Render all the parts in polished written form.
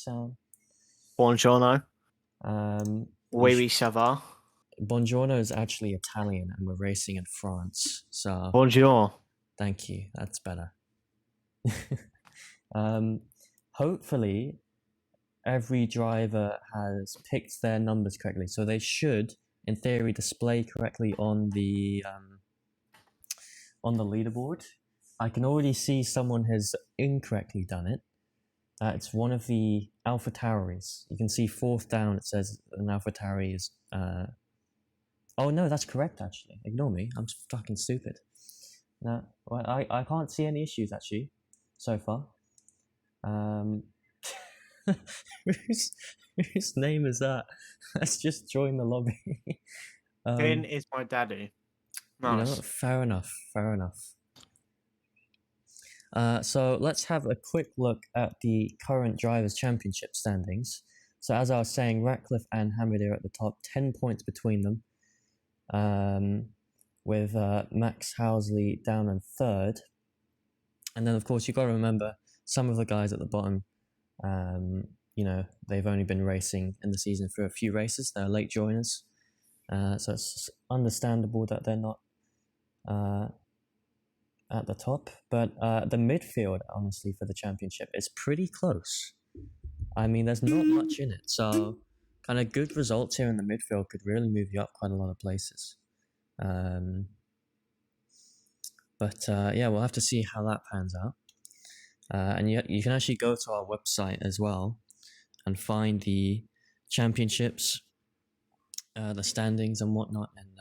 Sam. Buongiorno. Um, Oui, oui, ça va. Buongiorno is actually Italian, and we're racing in France. So Bonjour. thank you. That's better. Hopefully, every driver has picked their numbers correctly, so they should, in theory, display correctly on the leaderboard. I can already see someone has incorrectly done it. It's one of the AlphaTauris. You can see fourth down. It says an AlphaTauri is. Oh no, that's correct actually. Ignore me. I'm fucking stupid. No, well, I can't see any issues actually, so far. Whose name is that? Let's just join the lobby. Finn is my daddy. Nice. Fair enough. Fair enough. So let's have a quick look at the current Drivers' Championship standings. So as I was saying, Ratcliffe and Hamid are at the top, 10 points between them, with Max Housley down in third. And then, of course, you've got to remember some of the guys at the bottom, they've only been racing in the season for a few races. They're late joiners. So it's understandable that they're not at the top, but the midfield, honestly, for the championship is pretty close. I mean, there's not much in it, so kind of good results here in the midfield could really move you up quite a lot of places. We'll have to see how that pans out. And you can actually go to our website as well and find the championships, the standings and whatnot, and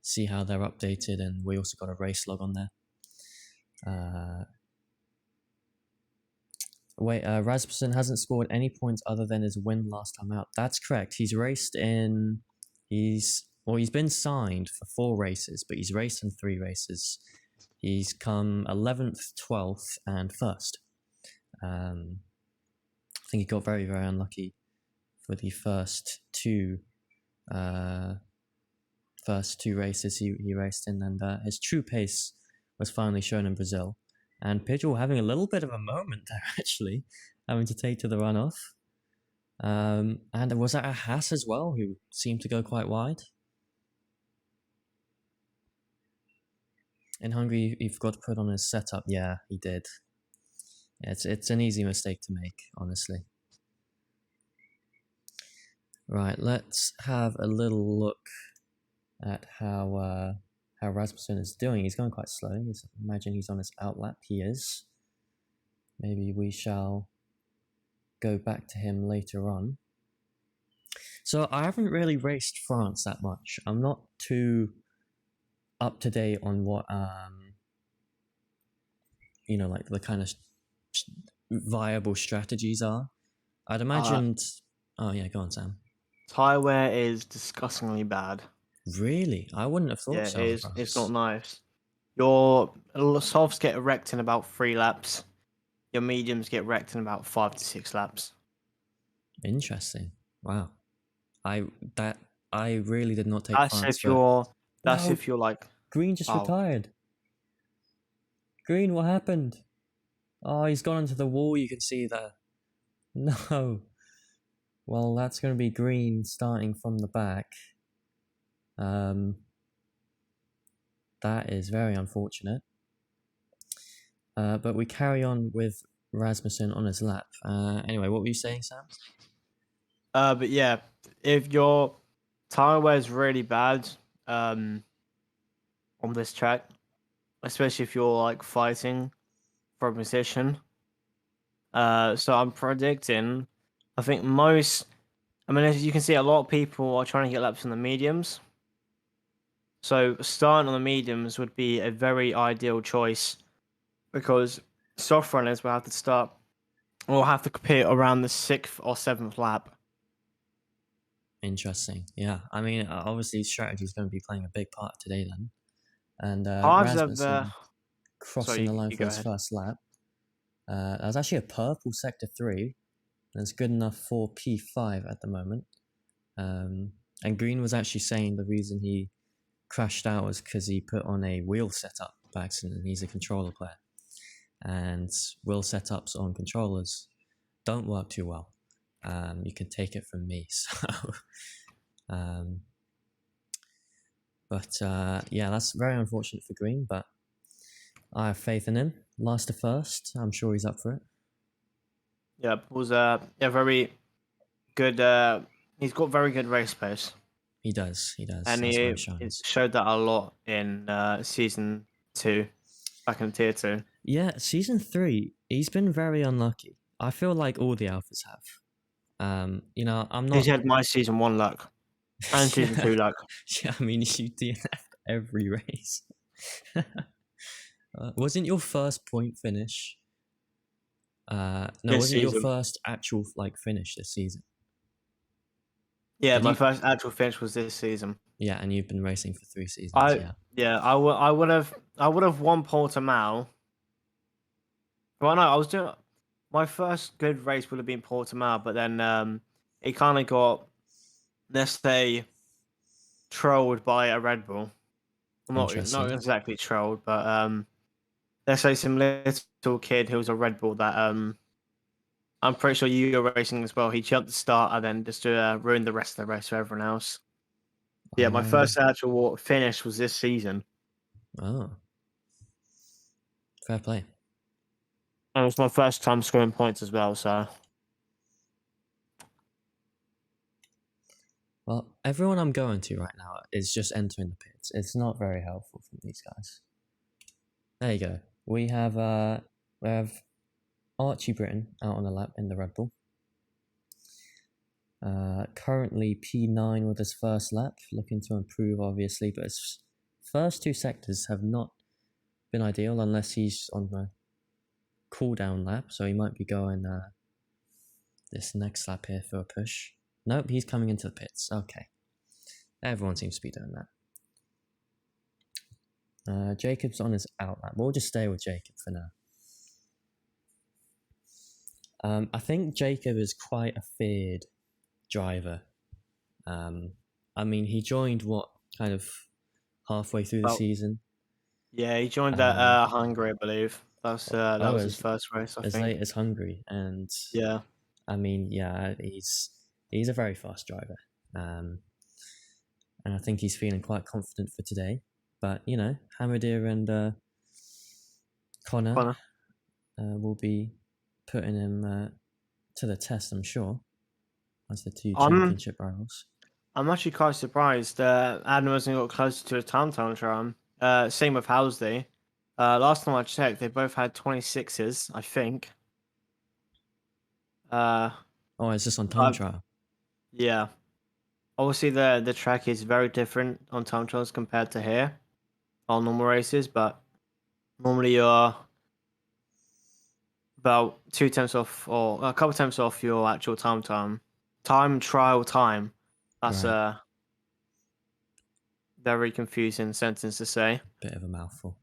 see how they're updated. And we also got a race log on there. Rasmussen hasn't scored any points other than his win last time out. That's correct. He's been signed for 4 races, but he's raced in 3 races. He's come 11th, 12th, and 1st. I think he got very, very unlucky for the first two races he raced in, and his true pace was finally shown in Brazil. And Pidgeot having a little bit of a moment there, actually, having to take to the runoff. And was that a Haas as well, who seemed to go quite wide? In Hungary, you've got to put on his setup. Yeah, he did. It's an easy mistake to make, honestly. Right, let's have a little look at how Rasmussen is doing. He's going quite slow. Imagine he's on his outlap. He is. Maybe we shall go back to him later on. So I haven't really raced France that much. I'm not too up to date on what like the kind of viable strategies are. I'd imagined. Oh yeah, go on, Sam. Tyre wear is disgustingly bad. Really? I wouldn't have thought Yeah, so. it's not nice. Your softs get wrecked in about 3 laps. Your mediums get wrecked in about 5 to 6 laps. Interesting. Wow. I really did not take That's France. if you're like Green just retired. Green, what happened? Oh, he's gone into the wall. You can see there. No. Well, that's going to be Green starting from the back. That is very unfortunate. But we carry on with Rasmussen on his lap. Anyway, what were you saying, Sam? But yeah, if your tyre wear is really bad on this track, especially if you're like fighting for a position. So I'm predicting, I think as you can see, a lot of people are trying to get laps on the mediums. So starting on the mediums would be a very ideal choice because soft runners will have to start or have to compete around the 6th or 7th lap. Interesting. Yeah. I mean, obviously strategy is going to be playing a big part today then. And Rasmussen crossing the line for his first lap. That was actually a purple sector 3. And it's good enough for P5 at the moment. And Green was actually saying the reason he crashed out was because he put on a wheel setup by accident. He's a controller player. And wheel setups on controllers don't work too well. You can take it from me. So, but yeah, that's very unfortunate for Green. But I have faith in him. Last to first, I'm sure he's up for it. Yeah, it was a very good. He's got very good race pace, He does. He does. and That's where he he it shines. showed that a lot in season 2, back in tier 2. Yeah, season 3, he's been very unlucky. I feel like all the alphas have. I'm He's not. had my season 1 luck and season Yeah, 2 luck. yeah. I mean, you DNF'd every race. Wasn't your first point finish? No, This wasn't your season. first actual finish this season? Yeah, Did my you? first actual finish was this season. Yeah, and you've been racing for 3 seasons. I Yeah. yeah, I would have won Portimao. Well, no, I was doing my first good race would have been Portimao, but then it kind of got, let's say, trolled by a Red Bull. Well, not Interesting. exactly trolled, but let's say some little kid who was a Red Bull that I'm pretty sure you were racing as well. He jumped the start and then just ruined the rest of the race for everyone else. Yeah, my Uh, first actual finish was this season. oh, fair play. And it was my first time scoring points as well, so Well, everyone I'm going to right now is just entering the pits. It's not very helpful from these guys. There you go. We have Archie Britton out on the lap in the Red Bull. Currently P9 with his first lap, looking to improve obviously, but his first 2 sectors have not been ideal unless he's on the cooldown lap, so he might be going this next lap here for a push. Nope, he's coming into the pits. Okay. Everyone seems to be doing that. Jacob's on his out lap. We'll just stay with Jacob for now. I think Jacob is quite a feared driver. I mean, he joined kind of halfway through the well, season. yeah, he joined that Um, Hungary, I believe. That was his as first race, I as think. late as Hungary, and Yeah, I mean, yeah, he's a very fast driver. And I think he's feeling quite confident for today. But Hamadir and Connor Connor. will be putting him to the test, I'm sure, as the 2 I'm championship rivals. I'm actually quite surprised. Adam hasn't got closer to a time time. Same with Housley. Last time I checked, they both had 26s, I think. Uh, Oh, it's just on time but trial. yeah, obviously the track is very different on time trials compared to here on normal races, but normally you're about 2 tenths off or a couple tenths off your actual time trial time. That's Right. a very confusing sentence to say. Bit of a mouthful.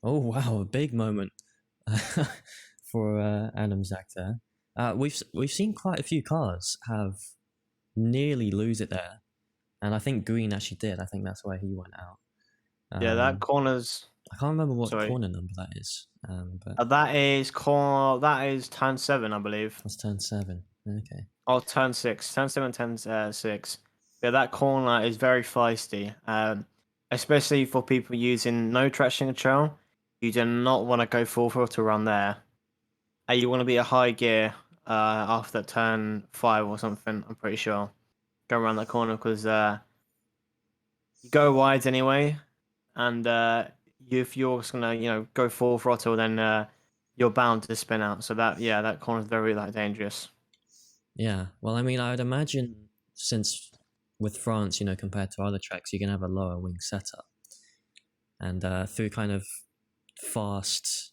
Oh wow, a big moment for Adam Zach there. We've seen quite a few cars have nearly lose it there, and I think Green actually did. I think that's why he went out. Yeah, that Um, corner's I can't remember what sorry. corner number that is. But That is turn 7, I believe. that's turn 7. Okay. Oh, turn 6. Turn 7, turn 6. Yeah, that corner is very feisty. Especially for people using no traction control. You do not want to go full throttle around there. And you want to be a high gear after turn 5 or something, I'm pretty sure. Go around that corner because you go wide anyway. And if you're just going to, go full throttle, then you're bound to spin out. So that corner is very dangerous. Yeah. Well, I mean, I would imagine since with France, compared to other tracks, you can have a lower wing setup, and through kind of fast,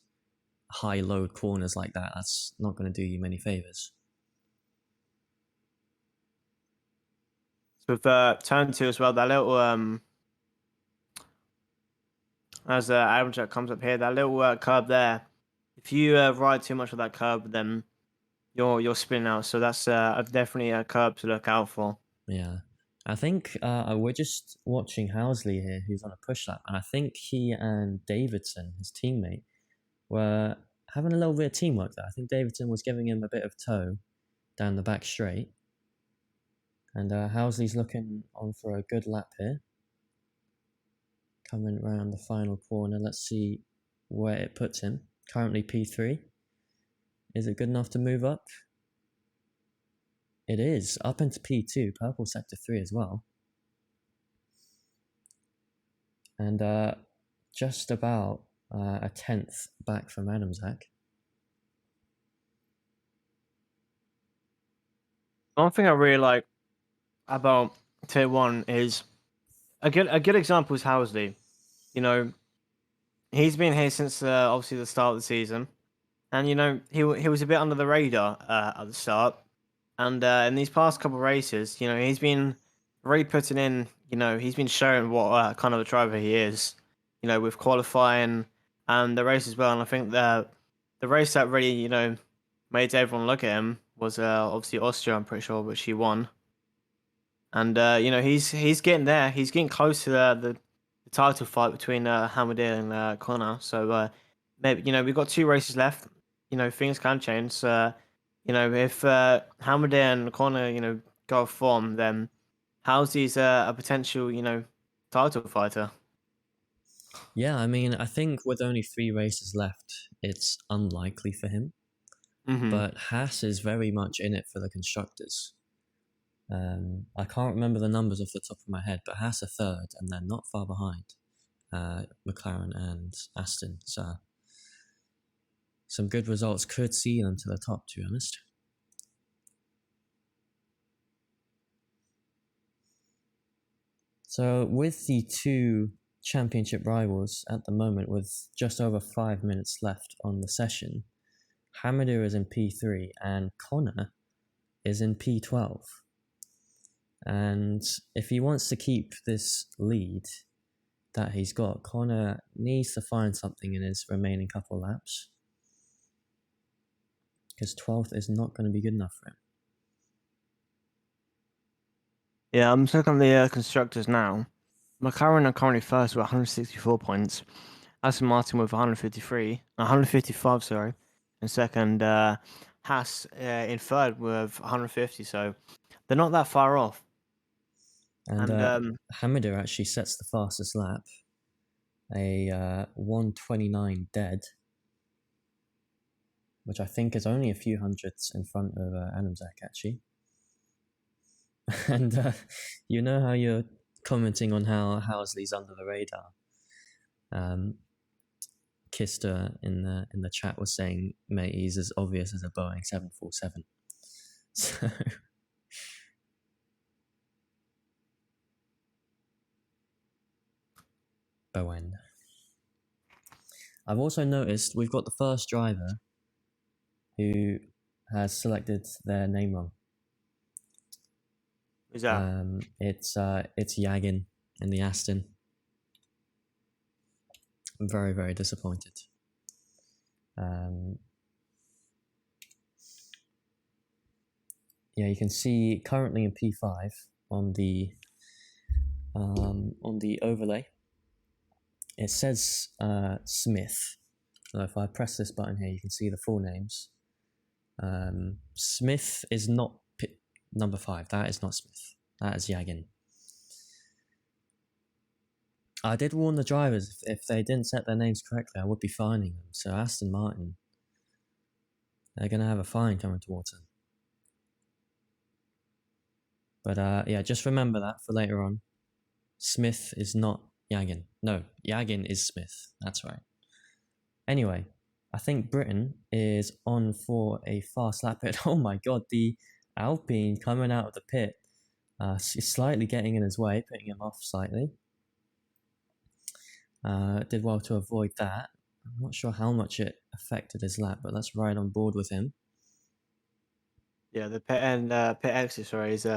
high load corners like that, that's not going to do you many favors. So with turn 2 as well, that little as Adam Jack comes up here, that little curb there. If you ride too much of that curb, then you're spinning out. So that's definitely a curb to look out for. Yeah. I think we're just watching Housley here, who's on a push lap, and I think he and Davidson, his teammate, were having a little bit of teamwork there. I think Davidson was giving him a bit of toe down the back straight. And Housley's looking on for a good lap here. Coming around the final corner. Let's see where it puts him. Currently P3. Is it good enough to move up? It is. Up into P2. Purple sector 3 as well. And just about a 10th back from Adamzak. One thing I really like about Tier 1 is a good example is Housley. You know, he's been here since obviously the start of the season, and he was a bit under the radar at the start, and in these past couple of races, he's been really putting in. He's been showing what kind of a driver he is. With qualifying and the race as well. And I think the race that really made everyone look at him was obviously Austria. I'm pretty sure, which he won. And he's getting there. He's getting close to the title fight between Hamadil and Connor. So maybe we've got 2 races left. Things can change. If Hamadil and Connor go off form, then Halsey's a potential title fighter. Yeah, I mean, I think with only 3 races left, it's unlikely for him. Mm-hmm. But Haas is very much in it for the constructors. I can't remember the numbers off the top of my head, but Haas are third, and they're not far behind McLaren and Aston. So some good results could see them to the top, to be honest. So with the 2 championship rivals at the moment, with just over 5 minutes left on the session, Hamadou is in P3 and Connor is in P12. And if he wants to keep this lead that he's got, Connor needs to find something in his remaining couple laps. Because 12th is not going to be good enough for him. Yeah, I'm looking at the constructors now. McLaren are currently first with 164 points. Aston Martin with 155, sorry, and second. Haas in third with 150, so they're not that far off. And Hamida actually sets the fastest lap, a 1:29 dead, which I think is only a few hundredths in front of Adamzak, actually. And you know how you're commenting on how Housley's under the radar. Kister in the chat was saying, mate, he's as obvious as a Boeing 747. So Bowen. I've also noticed we've got the first driver who has selected their name wrong. Who's that? It's Yagin in the Aston. I'm very, very disappointed. Yeah, you can see currently in P5 on the overlay. It says Smith. So if I press this button here, you can see the full names. Smith is not number 5. That is not Smith. That is Yagin. I did warn the drivers if they didn't set their names correctly, I would be fining them. So Aston Martin, they're going to have a fine coming towards them. But yeah, just remember that for later on. Smith is not Yagin. No, Yagin is Smith. That's right. Anyway, I think Britain is on for a fast lap. Oh my god, the Alpine coming out of the pit, slightly getting in his way, putting him off slightly. Did well to avoid that. I'm not sure how much it affected his lap, but that's right on board with him. Yeah, the pit exit, sorry, is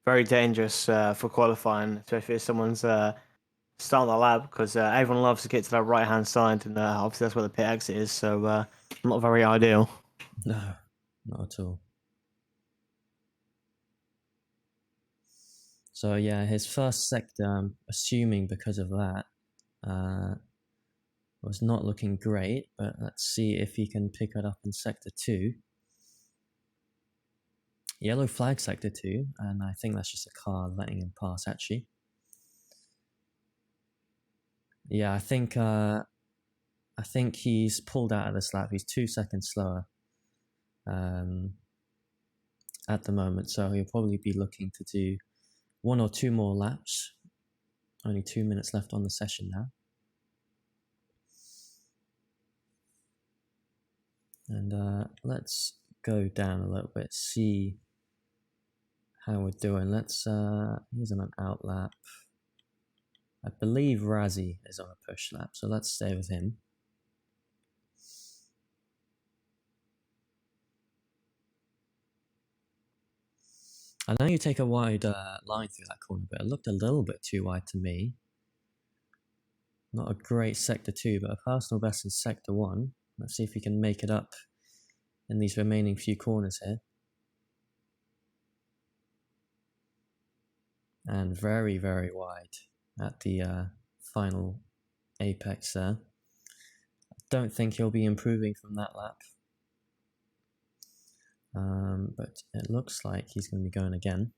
very dangerous for qualifying, especially if someone's starting the lap, because everyone loves to get to that right hand side, and obviously that's where the pit exit is. So not very ideal. No, not at all. So yeah, his first sector, I'm assuming because of that, was not looking great, but let's see if he can pick it up in Sector 2. Yellow flag Sector 2, and I think that's just a car letting him pass, actually. Yeah, I think he's pulled out of this lap. He's 2 seconds slower at the moment, so he'll probably be looking to do 1 or 2 more laps. Only 2 minutes left on the session now. And let's go down a little bit, see how we're doing. He's on an out lap. I believe Razzie is on a push lap, so let's stay with him. I know you take a wide line through that corner, but it looked a little bit too wide to me. Not a great Sector 2, but a personal best in Sector 1. Let's see if we can make it up in these remaining few corners here. And very, very wide at the final apex there. I don't think he'll be improving from that lap. But it looks like he's going to be going again.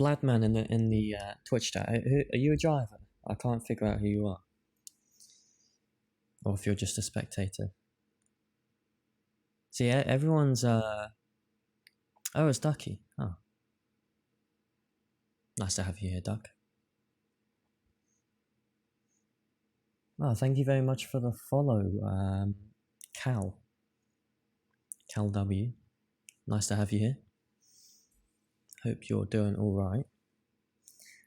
Bladman in the Twitch chat. Are you a driver? I can't figure out who you are, or if you're just a spectator. See, everyone's oh, it's Ducky. Oh, nice to have you here, Duck. Oh, thank you very much for the follow, Cal W. Nice to have you here. Hope you're doing all right.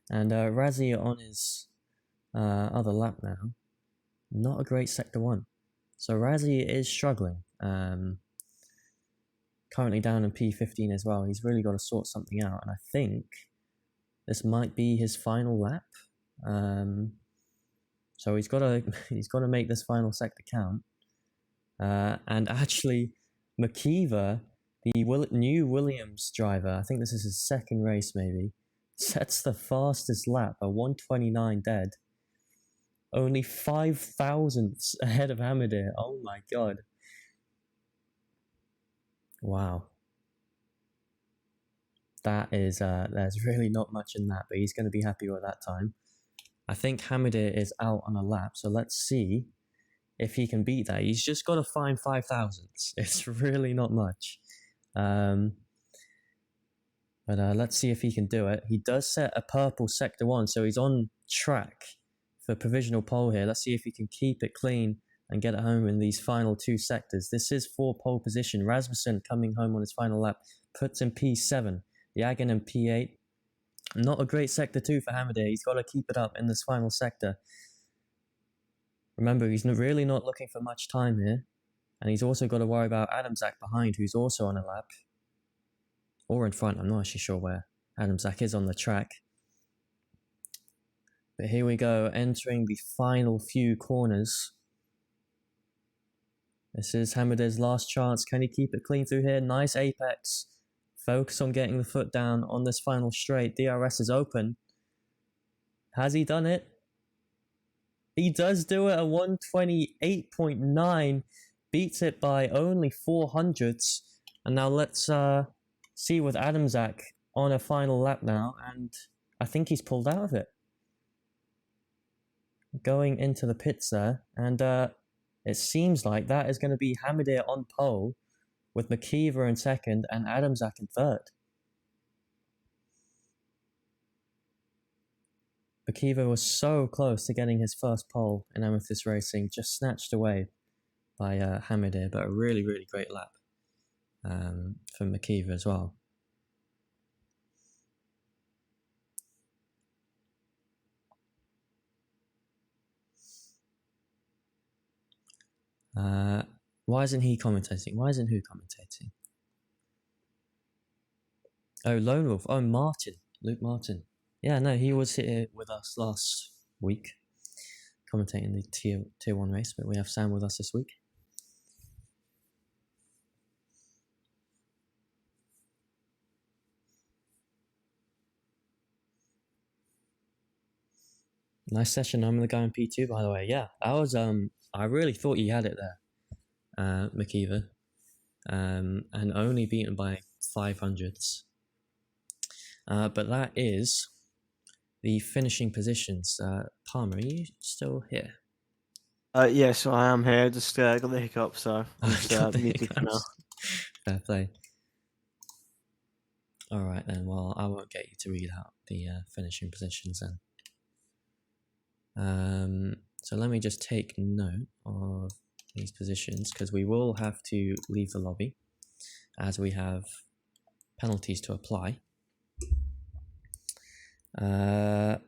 And Razzie on his other lap now. Not a great Sector 1. So Razzie is struggling. Currently down in P15 as well. He's really got to sort something out. And I think this might be his final lap. So he's got to make this final sector count. And actually, McKeever, the new Williams driver, I think this is his second race maybe, sets the fastest lap at 1:29 dead. Only 5 thousandths ahead of Hamidir. Oh my god. Wow. That is, there's really not much in that, but he's going to be happy with that time. I think Hamidir is out on a lap, so let's see if he can beat that. He's just got to find 5 thousandths. It's really not much. But let's see if he can do it. He does set a purple Sector 1, so he's on track for provisional pole here. Let's see if he can keep it clean and get it home in these final 2 sectors. This is for pole position. Rasmussen coming home on his final lap puts in P7. Yagan in P8. Not a great Sector 2 for Hamidir. He's got to keep it up in this final sector. Remember, he's really not looking for much time here. And he's also got to worry about Adamzak behind, who's also on a lap. Or in front, I'm not actually sure where Adamzak is on the track. But here we go, entering the final few corners. This is Hamidir's last chance. Can he keep it clean through here? Nice apex. Focus on getting the foot down on this final straight. DRS is open. Has he done it? He does do it at 128.9. Beats it by only 4 hundredths. And now let's see with Adamzak on a final lap now. And I think he's pulled out of it. Going into the pits there. And it seems like that is going to be Hamidir on pole, with McKeever in second and Adamzak in third. McKeever was so close to getting his first pole in Amethyst Racing, just snatched away by Hamidir, but a really, really great lap from McKeever as well. Why isn't he commentating? Why isn't who commentating? Oh, Lone Wolf. Oh, Martin. Luke Martin. Yeah, no, he was here with us last week, commentating the tier 1 race, but we have Sam with us this week. Nice session. I'm gonna go in P2, by the way. Yeah, that was I really thought you had it there, McKeever, and only beaten by 500ths. But that is the finishing positions. Palmer, are you still here? Yes, I am here. Just got the hiccup, so I'm just Got the muted for now. hiccups. Fair play. All right then. Well, I won't get you to read out the finishing positions then. So let me just take note of these positions because we will have to leave the lobby as we have penalties to apply. I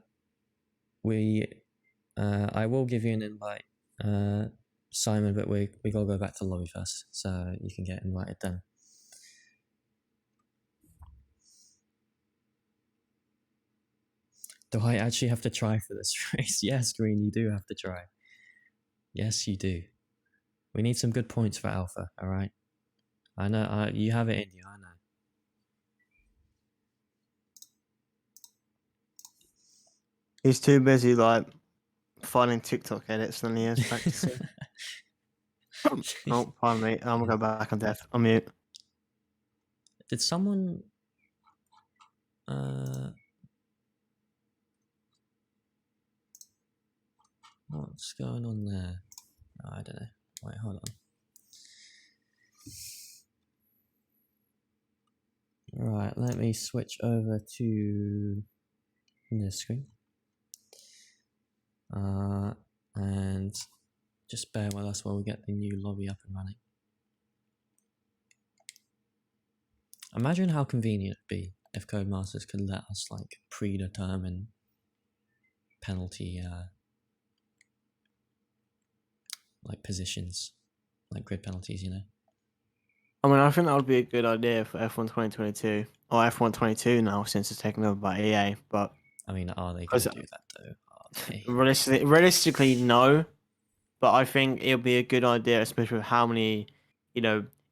will give you an invite, Simon, but we gotta go back to the lobby first, so you can get invited then. Do I actually have to try for this race? Yes, Green, you do have to try. Yes, you do. We need some good points for Alpha, alright? I know, you have it in you, I know. He's too busy like finding TikTok edits than he is practicing. Oh, pardon me. I'm gonna go back on death. I'm mute. Did someone... what's going on there? Oh, I don't know. Wait, hold on. Right, let me switch over to this screen. And just bear with us while we get the new lobby up and running. Imagine how convenient it'd be if Codemasters could let us like predetermine penalty like positions, like grid penalties, you know. I mean, I think that would be a good idea for F1 2022 or F1 22 now, since it's taken over by EA. But I mean, are they going to do that though? Are they? realistically, no. But I think it'll be a good idea, especially with how many,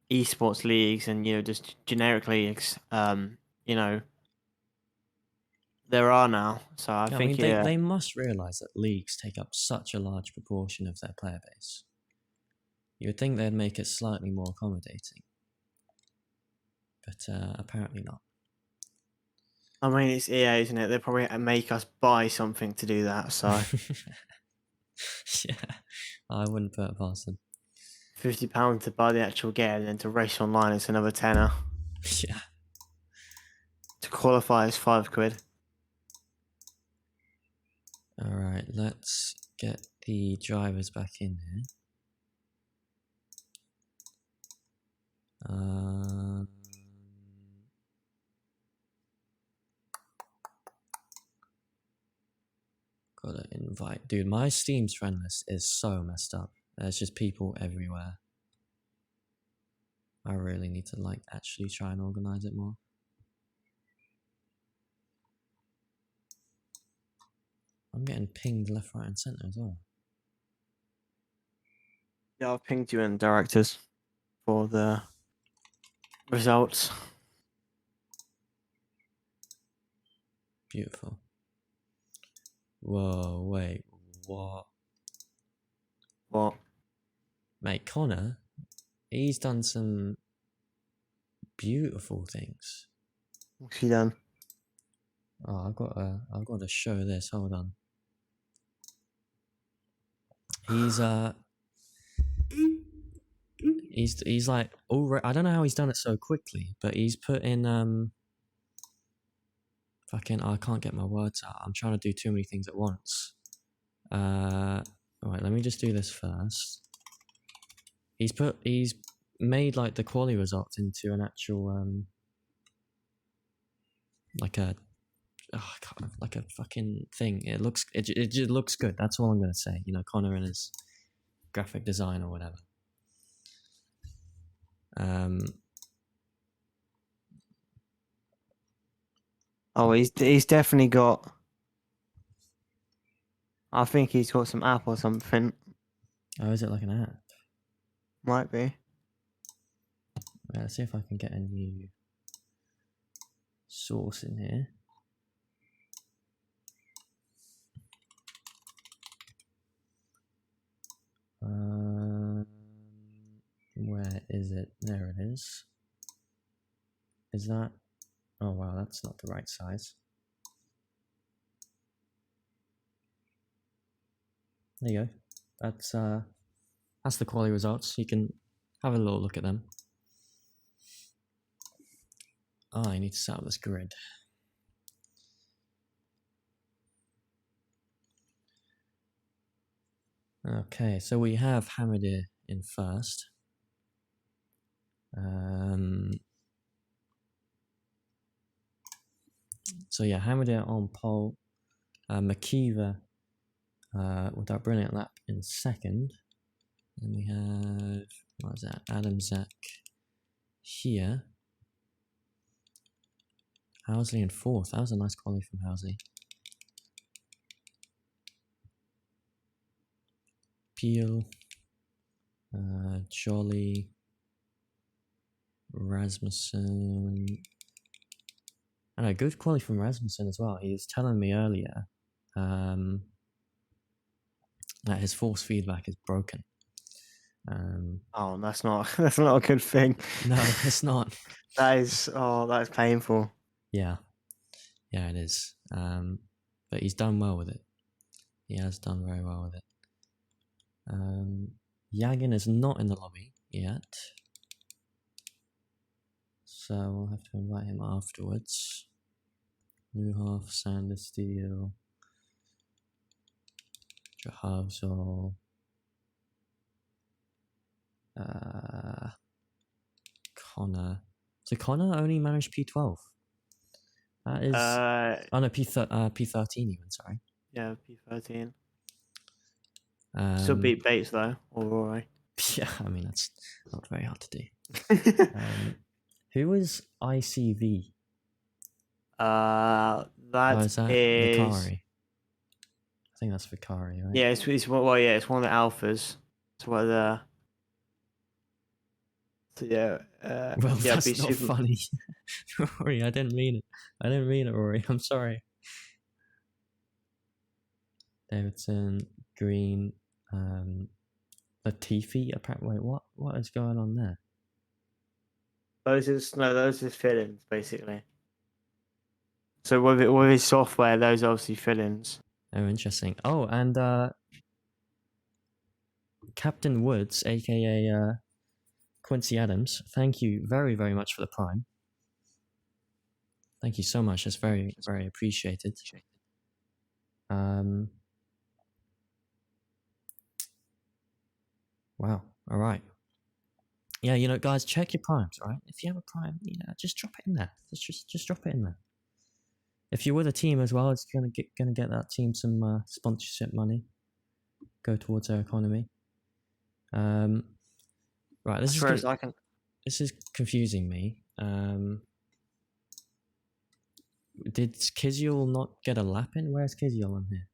esports leagues and just generic leagues, there are now. So I Yeah, I think mean, they must realize that leagues take up such a large proportion of their player base. You would think they'd make it slightly more accommodating, but apparently not. I mean, it's EA, isn't it? They probably make us buy something to do that. So Yeah, I wouldn't put it past them. £50 to buy the actual game, and then to race online, it's another tenner. Yeah. To qualify is £5. All right, let's get the drivers back in here. Gotta invite. Dude, my Steam's friend list is so messed up. There's just people everywhere. I really need to like actually try and organize it more. I'm getting pinged left, right, and center as well. Yeah, I've pinged you in directors for the results. Beautiful. Whoa, wait, what? What? Mate, Connor, he's done some beautiful things. What's he done? Oh, I've got to show this. Hold on. He's like already. I don't know how he's done it so quickly, but he's put in fucking. I can't get my words out. I'm trying to do too many things at once. All right, let me just do this first. He's made like the quali results into an actual like a like a fucking thing. It just looks good. That's all I'm gonna say. You know, Connor and his graphic design or whatever. Oh, he's definitely got. I think he's got some app or something. Oh, is it like an app? Might be. Let's see if I can get a new source in here. is. Is that? Oh wow, that's not the right size. There you go. That's the quality results. You can have a little look at them. Oh, I need to set up this grid. Okay, so we have Hamadir in first. So yeah, Hamadir on pole. Makiva with our brilliant lap in second. And we have, what is that? Adam Zak here. Housley in fourth. That was a nice quality from Housley. Peel, Jolly, Rasmussen. I know, good quality from Rasmussen as well. He was telling me earlier that his force feedback is broken. Oh, that's not a good thing. No, it's not. That is painful. Yeah, it is. But he's done well with it. He has done very well with it. Yagin is not in the lobby yet, so we'll have to invite him afterwards. Luhoff, Sandersteel, Jahavzol, Connor. So Connor only managed P12. That is. Oh no, P13 even. Sorry. Yeah, P13. Um, Still beat Bates though, or Rory. Yeah, I mean that's not very hard to do. Who was ICV? That is that is Vicari? I think that's Vicari, right? Yeah, it's one of the alphas. It's one of the. So yeah, Well, yeah, that's not funny. Rory, I didn't mean it. I didn't mean it, Rory. I'm sorry. Davidson, Green, Latifi. Apparently, wait, what is going on there? Those are fill-ins basically. So with his software, those are obviously fill-ins. Oh, interesting. Oh, and Captain Woods, aka Quincy Adams. Thank you very, very much for the prime. Thank you so much. It's very, very appreciated. Wow. All right. Yeah, you know, guys, check your primes, right? If you have a prime, just drop it in there. Just drop it in there. If you're with a team as well, it's gonna get that team some sponsorship money. Go towards their economy. Right. This is confusing me. Did Kiziel not get a lap in? Where's Kiziel on here?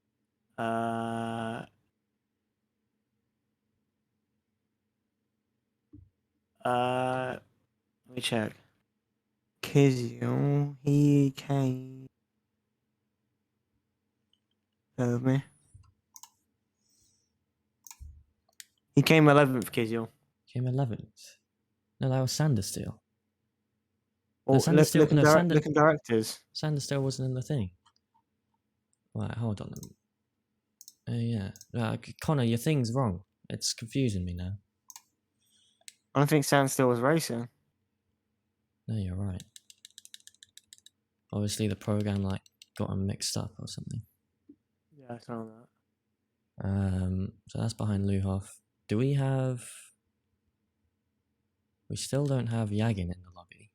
Let me check. Kiziel, he came. With me. He came 11th. Kiziel came 11th. No, that was Sandersteel. Oh, look at directors. Sandersteel wasn't in the thing. Right, hold on. Yeah. Connor, your thing's wrong. It's confusing me now. I don't think Sandersteel was racing. No, you're right. Obviously, the program got them mixed up or something. Yeah, I saw that. So that's behind Luhoff. Do we have? We still don't have Yagin in the lobby.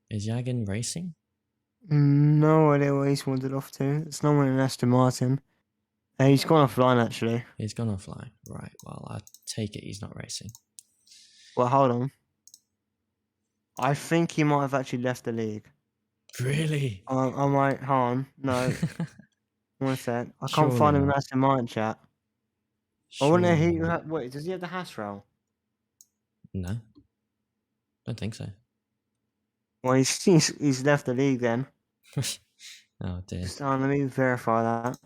Is Yagin racing? No idea where he's wandered off to. It's no one in Aston Martin. He's gone offline actually. He's gone offline. Right. Well, I take it he's not racing. Well, hold on. I think he might have actually left the league. Really? I might. Hold on. No. 1 sec. I can't Surely find him in not. Aston Martin chat. I wonder wait, does he have the hash roll? No. Don't think so. Well, he's left the league then. Oh dear. Let me verify that.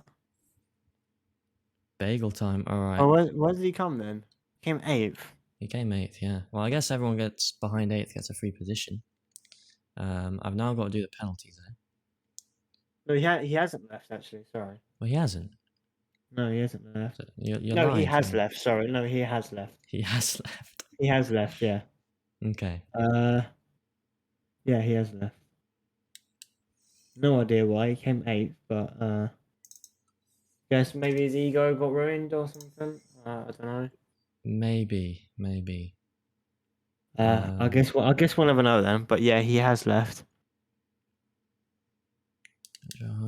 Bagel time. All right. Oh, where did he come then? He came 8th. He came 8th, yeah. Well, I guess everyone gets behind 8th gets a free position. I've now got to do the penalties, though. No, he hasn't left actually. Sorry. Well, he hasn't. No, he hasn't left. So you're No, he lying to has me. left. Sorry. No, he has left. He has left. He has left. Yeah. Okay. Yeah, he has left. No idea why he came 8th, but guess maybe his ego got ruined or something. I don't know. Maybe. I guess we'll never know then. But yeah, he has left.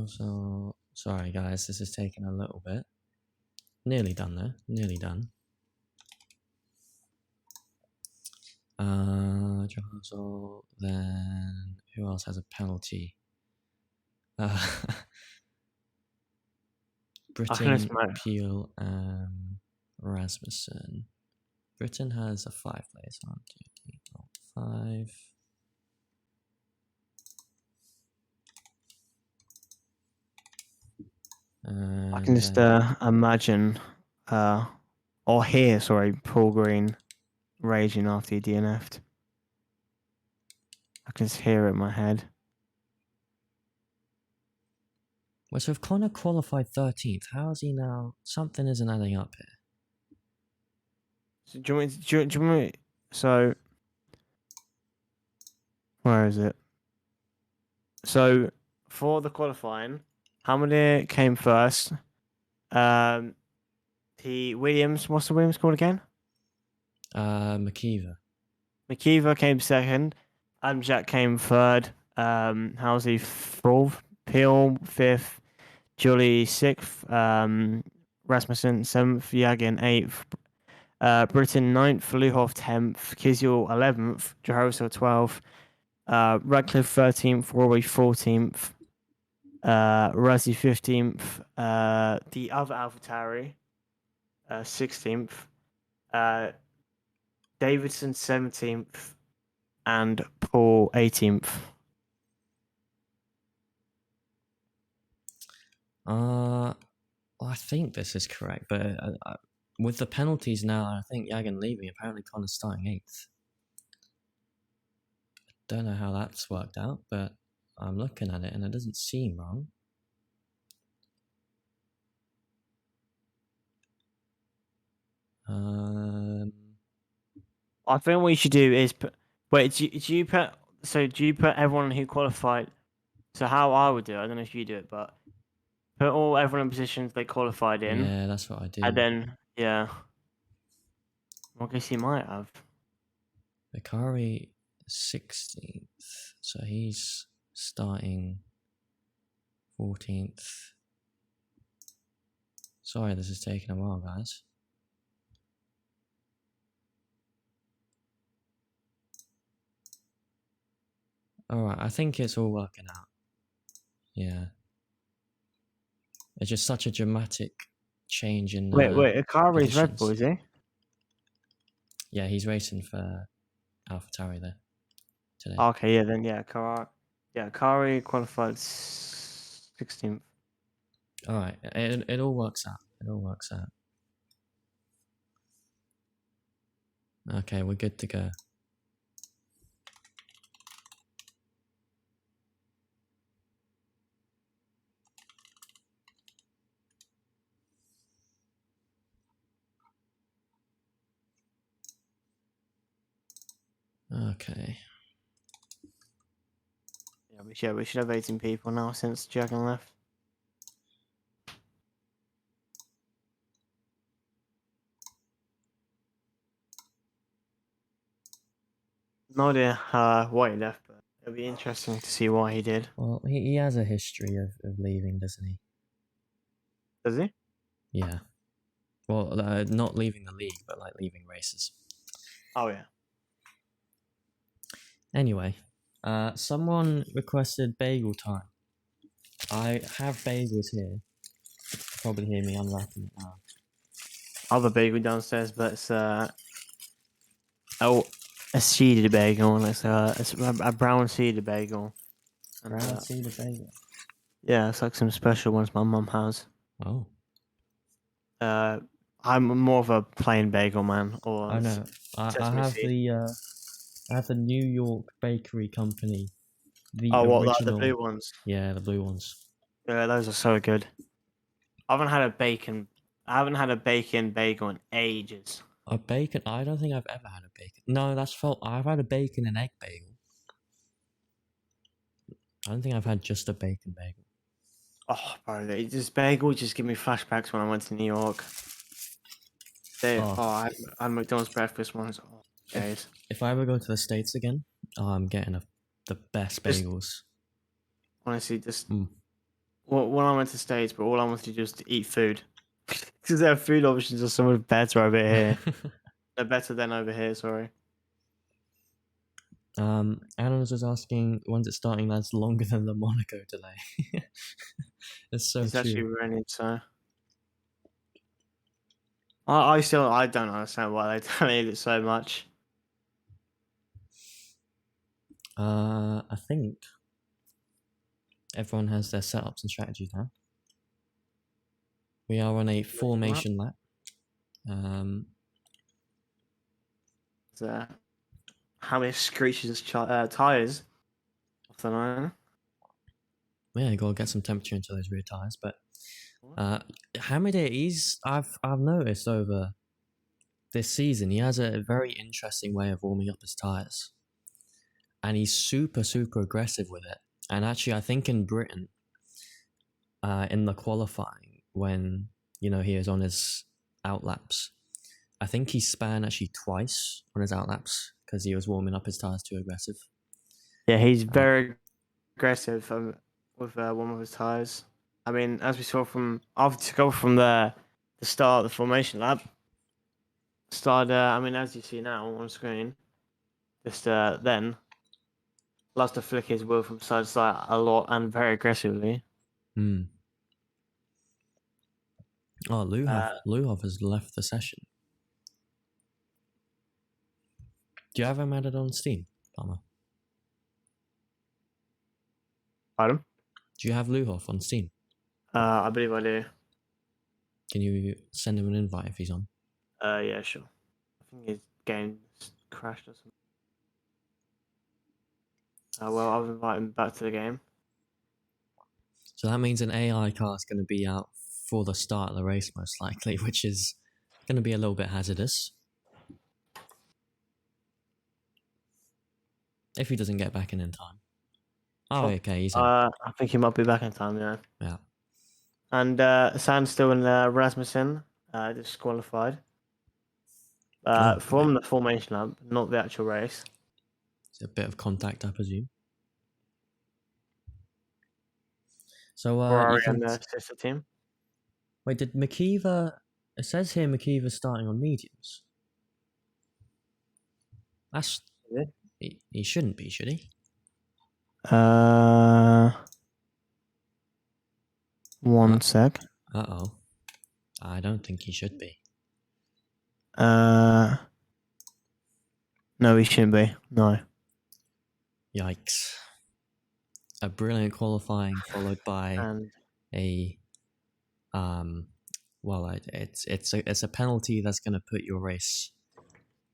So, sorry, guys. This is taking a little bit. Nearly done, though. Nearly done. Johansson, then who else has a penalty? Britton, Peel, and Rasmussen. Britain has a 5 players. 1, 2, 3, 4, 5. I can just imagine, or hear, sorry, Paul Green raging after he DNF'd. I can just hear it in my head. Well, so if Connor qualified 13th, how is he now? Something isn't adding up here. So do you want me, so where is it? So for the qualifying, how many came first? The Williams, what's the Williams called again? McKeever. McKeever came second. Jack came third. Halsey fourth. Peel fifth. Julie sixth. Rasmussen seventh. Yagin eighth. Britain ninth. Luhoff 10th. Kizel 11th. Jehoso 12th. Radcliffe 13th. Rory 14th. Razzie 15th. The other AlphaTauri 16th. Davidson 17th. And Paul 18th. Well, I think this is correct, but with the penalties now, I think Yagan leaving. Apparently, Connor's starting 8th. Don't know how that's worked out, but I'm looking at it and it doesn't seem wrong. I think what you should do is put. Wait, do you put? So do you put everyone who qualified? So how I would do it, I don't know if you do it, but put everyone in positions they qualified in, Yeah, that's what I do. and then yeah. I guess he might have. Bakari 16th, so he's starting 14th. Sorry, this is taking a while, guys. Alright, I think it's all working out. Yeah. It's just such a dramatic change in Wait, Akari's Red Bull, is he? Yeah, he's racing for AlphaTauri there today. Okay, yeah, then yeah, Akari qualified 16th. Alright, it all works out. It all works out. Okay, we're good to go. Okay. Yeah, we should have 18 people now since Jagan left. No idea why he left, but it'll be interesting to see why he did. Well, he has a history of leaving, doesn't he? Does he? Yeah. Well, not leaving the league, but like leaving races. Oh yeah. Anyway, someone requested bagel time. I have bagels here. You can probably hear me unwrapping it now. Other bagel downstairs, but it's a seeded bagel. It's a brown seeded bagel. Brown seeded bagel. Yeah, it's like some special ones my mum has. Oh. I'm more of a plain bagel man, or I know. I sesame have seed. the New York Bakery Company, the Oh, what, like the original. blue ones? Yeah, the blue ones. Yeah, those are so good. I haven't had a bacon. I haven't had a bacon bagel in ages. A bacon. I don't think I've ever had a bacon. No, that's fault. I've had a bacon and egg bagel. I don't think I've had just a bacon bagel. Oh, bro, this bagel just give me flashbacks when I went to New York. Oh, I had McDonald's breakfast once. Oh, days. if I ever go to the States again, I'm getting the best Just bagels. honestly, just Mm. when I went to States, but all I wanted to do was to eat food because their food options are so much better over here. They're better than over here. Sorry. Alan was just asking, when's it starting? That's longer than the Monaco delay. It's so It's true. actually raining, so I don't understand why they delayed it so much. I think everyone has their setups and strategies now. We are on a formation lap. So, how many screeches tires off the line? Yeah, you gotta get some temperature into those rear tires. But Hamid, I've noticed over this season, he has a very interesting way of warming up his tires, and he's super aggressive with it. And actually, I think in Britain, in the qualifying, when he was on his outlaps, I think he span actually twice on his outlaps because he was warming up his tires too aggressive. Yeah, he's very aggressive with one of his tires. I mean, as we saw from after to go from the start of the formation lap, started. I mean, as you see now on screen, just then loves to flick his wheel from side to side a lot and very aggressively. Hmm. Oh, Uh, Luhov has left the session. Do you have him added on Steam, Palmer? Pardon? Do you have Luhov on Steam? I believe I do. Can you send him an invite if he's on? Yeah, sure. I think his game crashed or something. Well, I'll invite him back to the game. So that means an AI car is going to be out for the start of the race, most likely, which is going to be a little bit hazardous. If he doesn't get back in time. Oh, okay, he's in. I think he might be back in time, yeah. Yeah. And Sandstill and Rasmussen disqualified from the formation lap, not the actual race. It's a bit of contact, I presume. So, Ferrari and the sister team. Wait, did McKeever... It says here McKeever's starting on mediums. That's... He shouldn't be, should he? One sec. Uh-oh. I don't think he should be. No, he shouldn't be. No. Yikes. A brilliant qualifying followed by a well, it's a penalty that's going to put your race.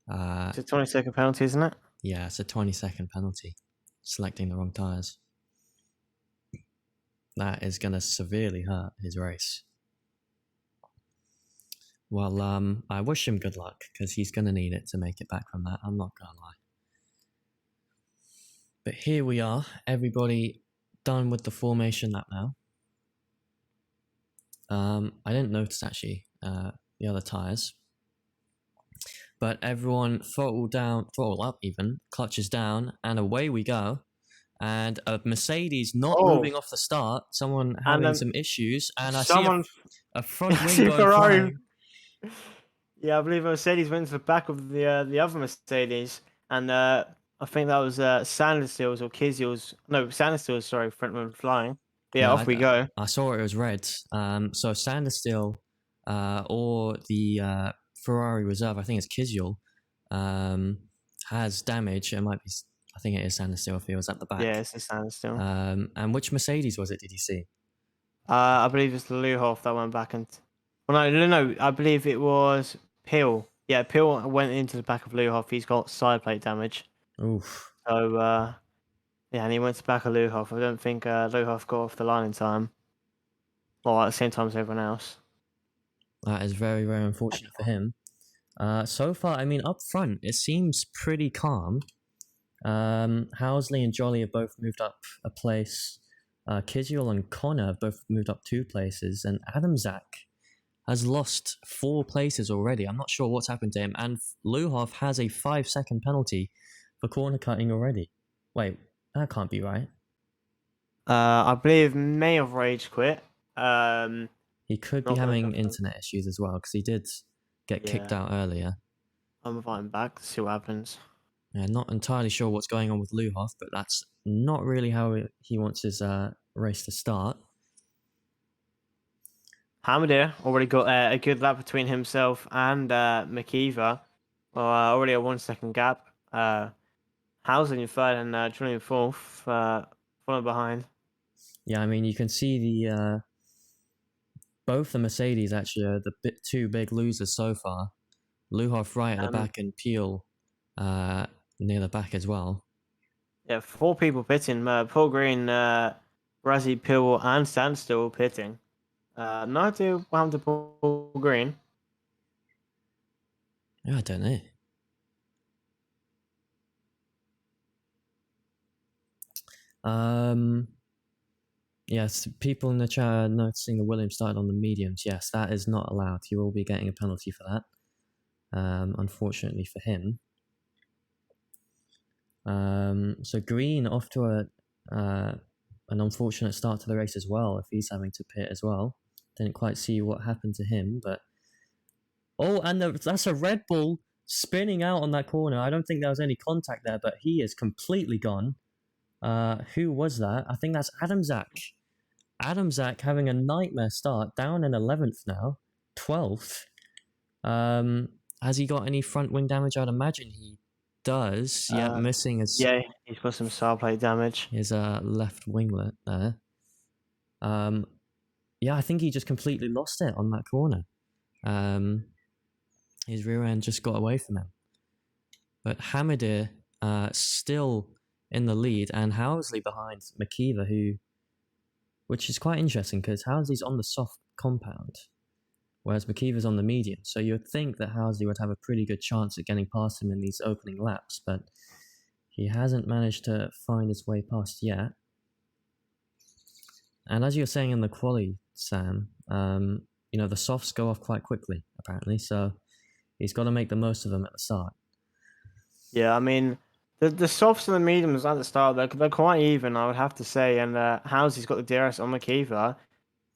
It's a 20-second penalty, isn't it? Yeah, it's a 20-second penalty. Selecting the wrong tires. That is going to severely hurt his race. Well, I wish him good luck because he's going to need it to make it back from that. I'm not going to lie. But here we are, everybody done with the formation lap now. I didn't notice actually the other tires, but everyone throttle up even, clutches down, and away we go. And a Mercedes not moving off the start, someone having some issues, and I see a front wing going flying. Yeah, I believe Mercedes went to the back of the other Mercedes, and I think that was Sanderstills or Kizil's. No, Sanderstills, sorry, front wing flying. Yeah, off we go. I saw it was red. So Sanderstill or the Ferrari reserve, I think it's Kizil, has damage. It might be, I think it is Sanderstill if he was at the back. Yeah, it's a Sanderstill. And which Mercedes was it, did you see? I believe it's Luhoff that went back and Well, no. I believe it was Peel. Yeah, Peel went into the back of Luhoff. He's got side plate damage. Oof, So yeah, and he went to back of Luhoff. I don't think Luhoff got off the line in time, or at the same time as everyone else. that is very, very unfortunate for him. So far, I mean, up front, it seems pretty calm. Housley and Jolly have both moved up a place. Kizuel and Connor have both moved up 2 places, and Adamzak has lost 4 places already. I'm not sure what's happened to him, and Luhoff has a 5-second penalty for corner cutting already. Wait, that can't be right. I believe may have rage quit. He could be Not gonna having confirm. internet issues as well, because he did get kicked Yeah, out earlier. I'm inviting back to see what happens. Not entirely sure what's going on with Luhoff, but that's not really how he wants his race to start. Hamadir already got a good lap between himself and McKeever. Well, already a 1 second gap. Housley in third and Johnny in fourth, following behind. Yeah, I mean, you can see the both the Mercedes actually are the two big losers so far. Luhoff right at the Um, back and Peel near the back as well. yeah, 4 people pitting. Paul Green, Razzie Pill, and Standstill pitting. No idea what happened to Paul Green. Yeah, I don't know. Yes, people in the chat are noticing the Williams started on the mediums. Yes, that is not allowed. He will be getting a penalty for that. Unfortunately for him. So Green off to an unfortunate start to the race as well. If he's having to pit as well, didn't quite see what happened to him, but and that's a Red Bull spinning out on that corner. I don't think there was any contact there, but he is completely gone. Who was that? I think that's Adamzak. Adamzak having a nightmare start, down in 11th now, 12th. Has he got any front wing damage? I'd imagine he does. Yeah, missing Yeah, he's got some side plate damage. his left winglet there. Yeah, I think he just completely lost it on that corner. His rear end just got away from him. But Hamadir still in the lead, and Housley behind McKeever, which is quite interesting because Housley's on the soft compound, whereas McKeever's on the medium. So you'd think that Housley would have a pretty good chance at getting past him in these opening laps, but he hasn't managed to find his way past yet. And as you were saying in the quali, Sam, the softs go off quite quickly, apparently, so he's got to make the most of them at the start. Yeah, I mean, the softs and the mediums at the start, they're quite even, I would have to say. And Housley's got the DRS on McKeever.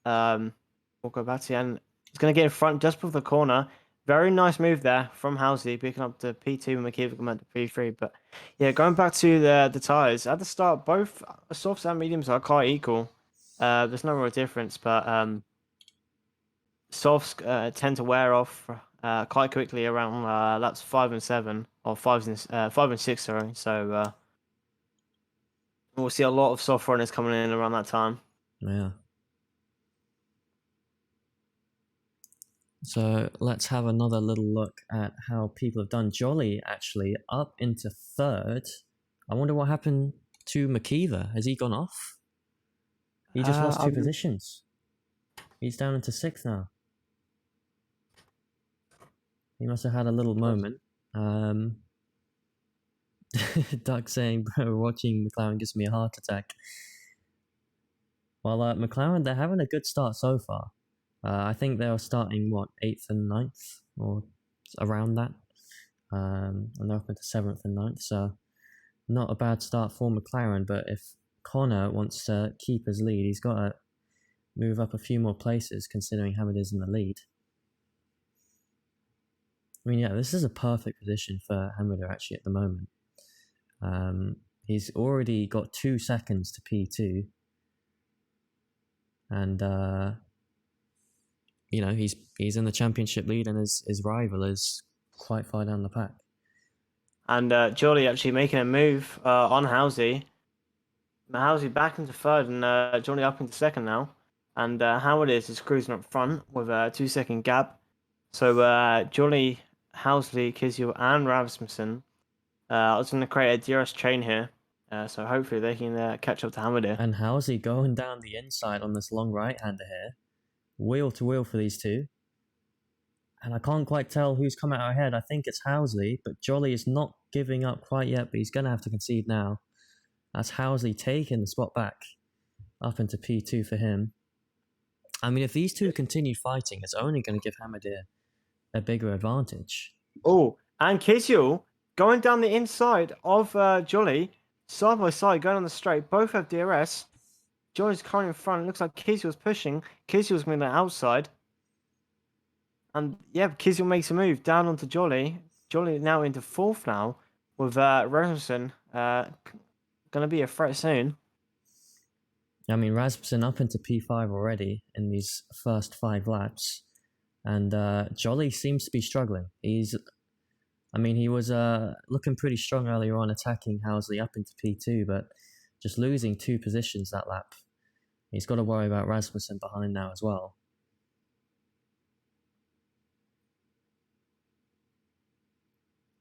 We'll go back to the end. He's going to get in front just before the corner. Very nice move there from Housley, picking up the P2 and McKeever coming up to P3. But yeah, going back to the tyres, at the start, both softs and mediums are quite equal. There's no real difference, but softs tend to wear off quite quickly around laps 5 and 7, or 5 and 6, sorry. So we'll see a lot of soft runners coming in around that time. Yeah. So let's have another little look at how people have done. Jolly actually up into third. I wonder what happened to McKeever. Has he gone off? He just lost 2 positions. He's down into 6th now. He must have had a little moment. Doug saying, bro, watching McLaren gives me a heart attack. Well, McLaren, they're having a good start so far. I think they were starting, 8th and 9th, or around that. And they're up into 7th and 9th, so not a bad start for McLaren, but if Connor wants to keep his lead, he's got to move up a few more places, considering how it is in the lead. I mean, yeah, this is a perfect position for Hamida actually at the moment. He's already got 2 seconds to P2. And, he's in the championship lead, and his rival is quite far down the pack. And Jolly actually making a move on Housey. Housey back into third, and Jolly up into second now. and Howard is cruising up front with a 2 second gap. So Jolly, Housley, Kizio, and Rasmussen. I was going to create a DRS chain here, so hopefully they can catch up to Howard here. And how's he going down the inside on this long right-hander here? Wheel to wheel for these two. And I can't quite tell who's come out ahead. I think it's Housley, but Jolly is not giving up quite yet, but he's going to have to concede now. That's Housley taking the spot back up into P2 for him. I mean, if these two continue fighting, it's only going to give Hamadir a bigger advantage. Oh, and Kizio going down the inside of Jolly, side by side, going on the straight. Both have DRS. Jolly's currently in front. It looks like Kizio's pushing. Kizio's going to the outside. And yeah, Kizio makes a move down onto Jolly. Jolly now into fourth now with Rasmussen going to be a threat soon. I mean, Rasmussen up into P5 already in these first 5 laps. And Jolly seems to be struggling. He was looking pretty strong earlier on, attacking Housley up into P2, but just losing 2 positions that lap. He's got to worry about Rasmussen behind now as well.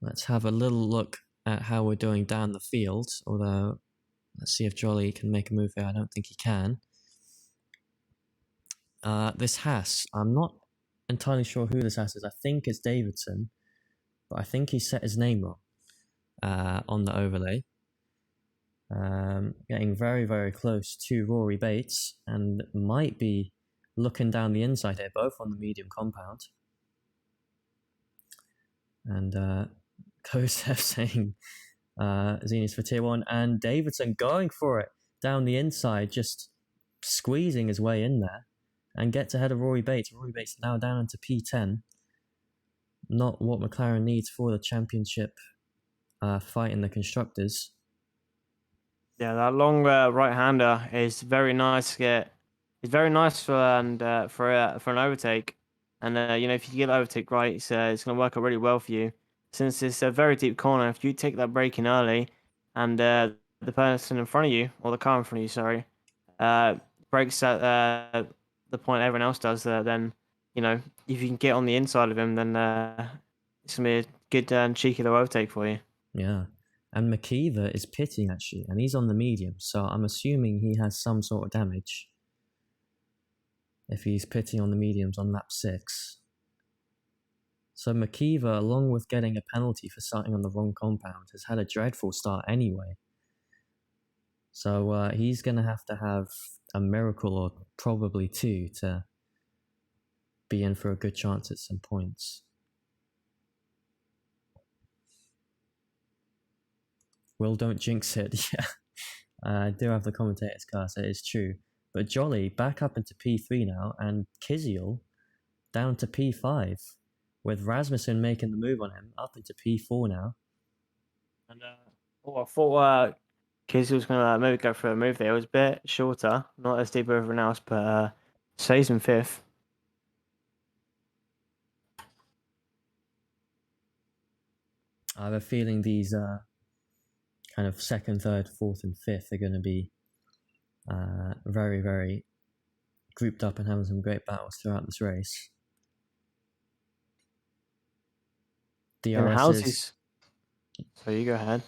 Let's have a little look at how we're doing down the field, although let's see if Jolly can make a move here. I don't think he can. This Haas, I'm not entirely sure who this Haas is. I think it's Davidson, but I think he set his name wrong on the overlay. Getting very, very close to Rory Bates and might be looking down the inside here, both on the medium compound. And Kosev saying Zenith for tier 1, and Davidson going for it down the inside, just squeezing his way in there and gets ahead of Rory Bates. Rory Bates now down into P10. Not what McLaren needs for the championship fight in the constructors. Yeah, that long right-hander is very nice to get. It's very nice for an overtake, and if you get the overtake right, it's going to work out really well for you. Since it's a very deep corner, if you take that break in early, and the person in front of you, or the car in front of you, sorry, breaks at the point everyone else does, then if you can get on the inside of him, then it's gonna be a good and cheeky little overtake for you. Yeah. And McKeever is pitting actually, and he's on the medium, so I'm assuming he has some sort of damage if he's pitting on the mediums on lap 6. So McKeever, along with getting a penalty for starting on the wrong compound, has had a dreadful start anyway. So he's going to have a miracle or probably 2 to be in for a good chance at some points. Will, don't jinx it. Yeah, I do have the commentator's curse, it is true. But Jolly back up into P3 now, and Kiziel down to P5, with Rasmussen making the move on him up into P4 now. And I thought Kiziel was going to maybe go for a move there. It was a bit shorter, not as deep as everyone else, but stays in 5th. I have a feeling these kind of 2nd, 3rd, 4th, and 5th are going to be very, very grouped up and having some great battles throughout this race. DRS is... So you go ahead.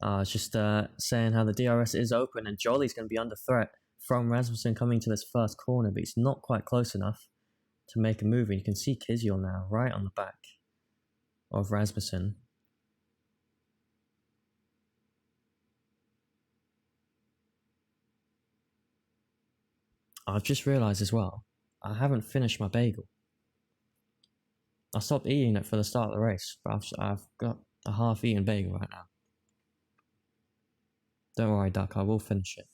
I was just saying how the DRS is open and Jolly's going to be under threat from Rasmussen coming to this first corner, but he's not quite close enough to make a move. And you can see Kiziel now right on the back of Rasmussen. I've just realised as well, I haven't finished my bagel. I stopped eating it for the start of the race, but I've got a half-eaten bagel right now. Don't worry, Duck, I will finish it.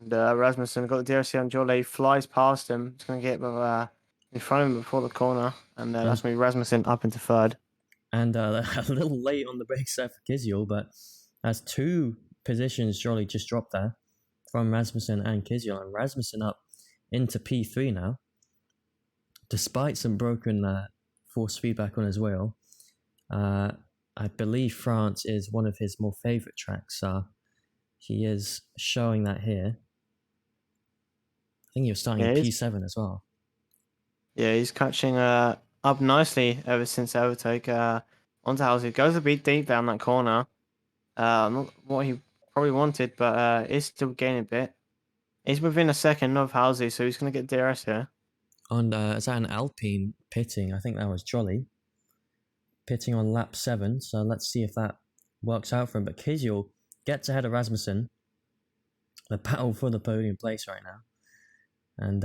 And Rasmussen got the DRC on Jolly, flies past him. He's going to get in front of him before the corner, and that's going to be Rasmussen up into 3rd. And a little late on the brakes there for Kiziel, but that's 2 positions Jolly just dropped there from Rasmussen and Kiziel, and Rasmussen up into P3 now, despite some broken force feedback on his wheel. I believe France is one of his more favourite tracks, so he is showing that here. think he was starting in Yeah, P7 as well. he's catching up nicely ever since overtake. Onto Halsey. Goes a bit deep down that corner. Not what he probably wanted, but is still gaining a bit. He's within a second of Halsey, so he's gonna get DRS here. On is that an Alpine pitting? I think that was Jolly pitting on lap 7. So let's see if that works out for him. But Kizil gets ahead of Rasmussen. The battle for the podium place right now, and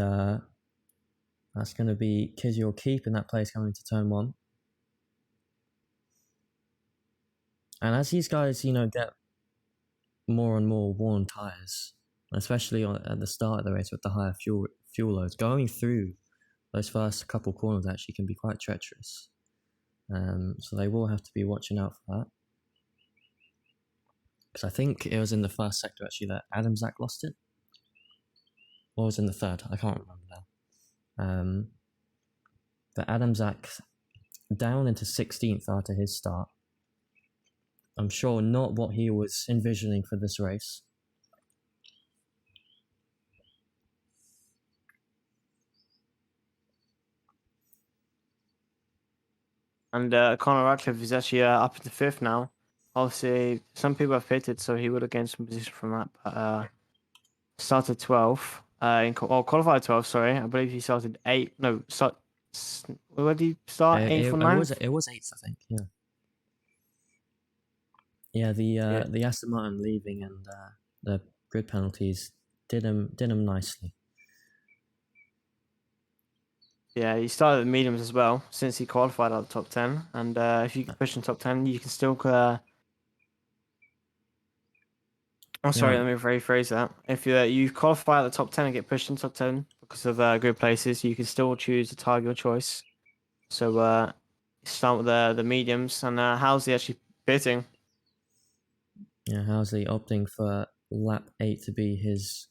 that's going to be Kizil keeping that place coming into turn 1. And as these guys, get more and more worn tires, especially at the start of the race with the higher fuel loads, going through those first couple corners actually can be quite treacherous. So they will have to be watching out for that. Because I think it was in the first sector actually that Adam Zak lost it. Or was it in the third? I can't remember now. But Adam Zak down into 16th after his start. I'm sure not what he was envisioning for this race. And Conor Radcliffe is actually up into 5th now. Obviously, some people have pitted, so he would have gained some position from that. But started 12th. Qualified 12th, sorry. I believe he started 8th. No, where did he start? 8th or 9th? It was 8th, I think, yeah. Yeah, the Aston Martin leaving and the grid penalties did him nicely. Yeah, he started at the mediums as well since he qualified out of the top 10. And if you can push in top 10, you can still. Sorry, Yeah. let me rephrase that. If you qualify at the top 10 and get pushed in top 10 because of good places, you can still choose a tire of your choice. So start with the mediums. And how's he actually pitting? Yeah, Housley opting for lap 8 to be his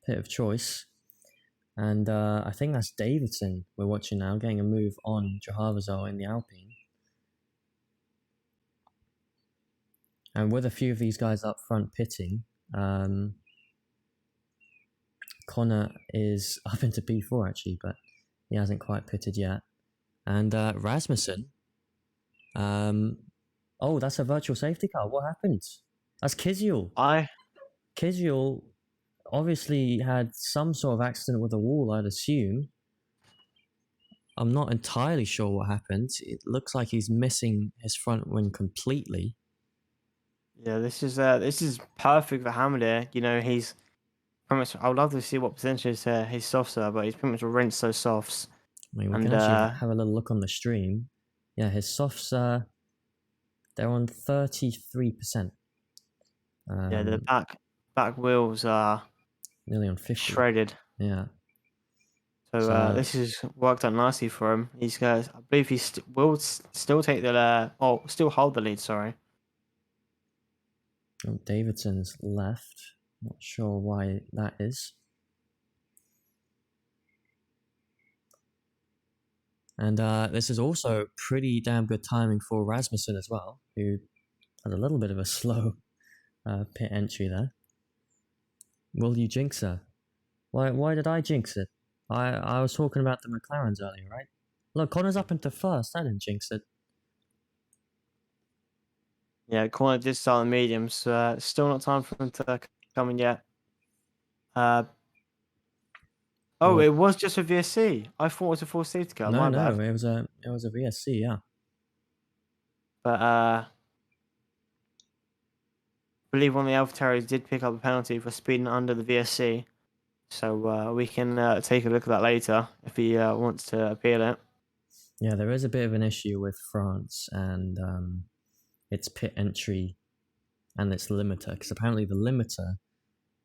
pit of choice. And I think that's Davidson we're watching now, getting a move on Jahavazol in the Alpine. And with a few of these guys up front pitting, Connor is up into P4 actually, but he hasn't quite pitted yet. And Rasmussen, oh, that's a virtual safety car. What happened? That's Kizil. Kizil obviously had some sort of accident with a wall, I'd assume. I'm not entirely sure what happened. It looks like he's missing his front wing completely. Yeah, this is perfect for Hammer there. He's pretty much. I would love to see what percentage his softs are, but he's pretty much rinsed those softs. I mean, we can actually have a little look on the stream. Yeah, his softs they're on 33%. Yeah, the back wheels are nearly on 50. shredded. Yeah. So this has worked out nicely for him. I believe he will still take the still hold the lead. Sorry. Oh, Davidson's left. Not sure why that is. And this is also pretty damn good timing for Rasmussen as well, who had a little bit of a slow pit entry there. Will you jinx her? Why did I jinx it? I was talking about the McLarens earlier, right? Look, Connor's up into first. I didn't jinx it. Yeah, Corner did start the mediums. Still not time for them to come in yet. It was just a VSC. I thought it was a full safety car. No, My bad. it was a VSC, yeah. But I believe one of the AlphaTauris did pick up a penalty for speeding under the VSC. So we can take a look at that later if he wants to appeal it. Yeah, there is a bit of an issue with France and its pit entry and its limiter, because apparently the limiter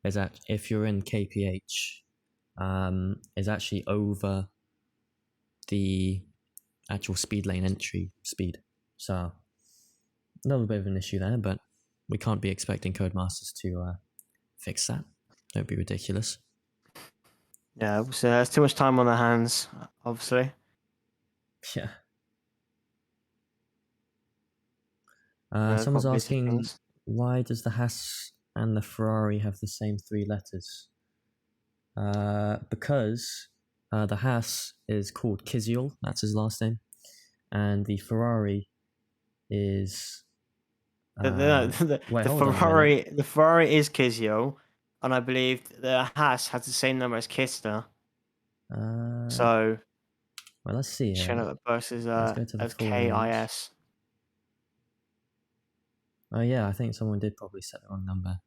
is that if you're in KPH, is actually over the actual speed lane entry speed. So a little bit of an issue there, but we can't be expecting Codemasters to fix that. Don't be ridiculous. Yeah, so there's too much time on their hands, obviously. Yeah. Yeah, Someone's asking, why does the Haas and the Ferrari have the same 3 letters? Because the Haas is called Kvyat, that's his last name, and the Ferrari is. The Hold on a minute. The Ferrari is Kizio, and I believe the Haas has the same number as Kistner. Uh, So well, let's see showing here. up the bus is Let's go to the as full names. KIS. Oh yeah, I think someone did probably set the wrong number.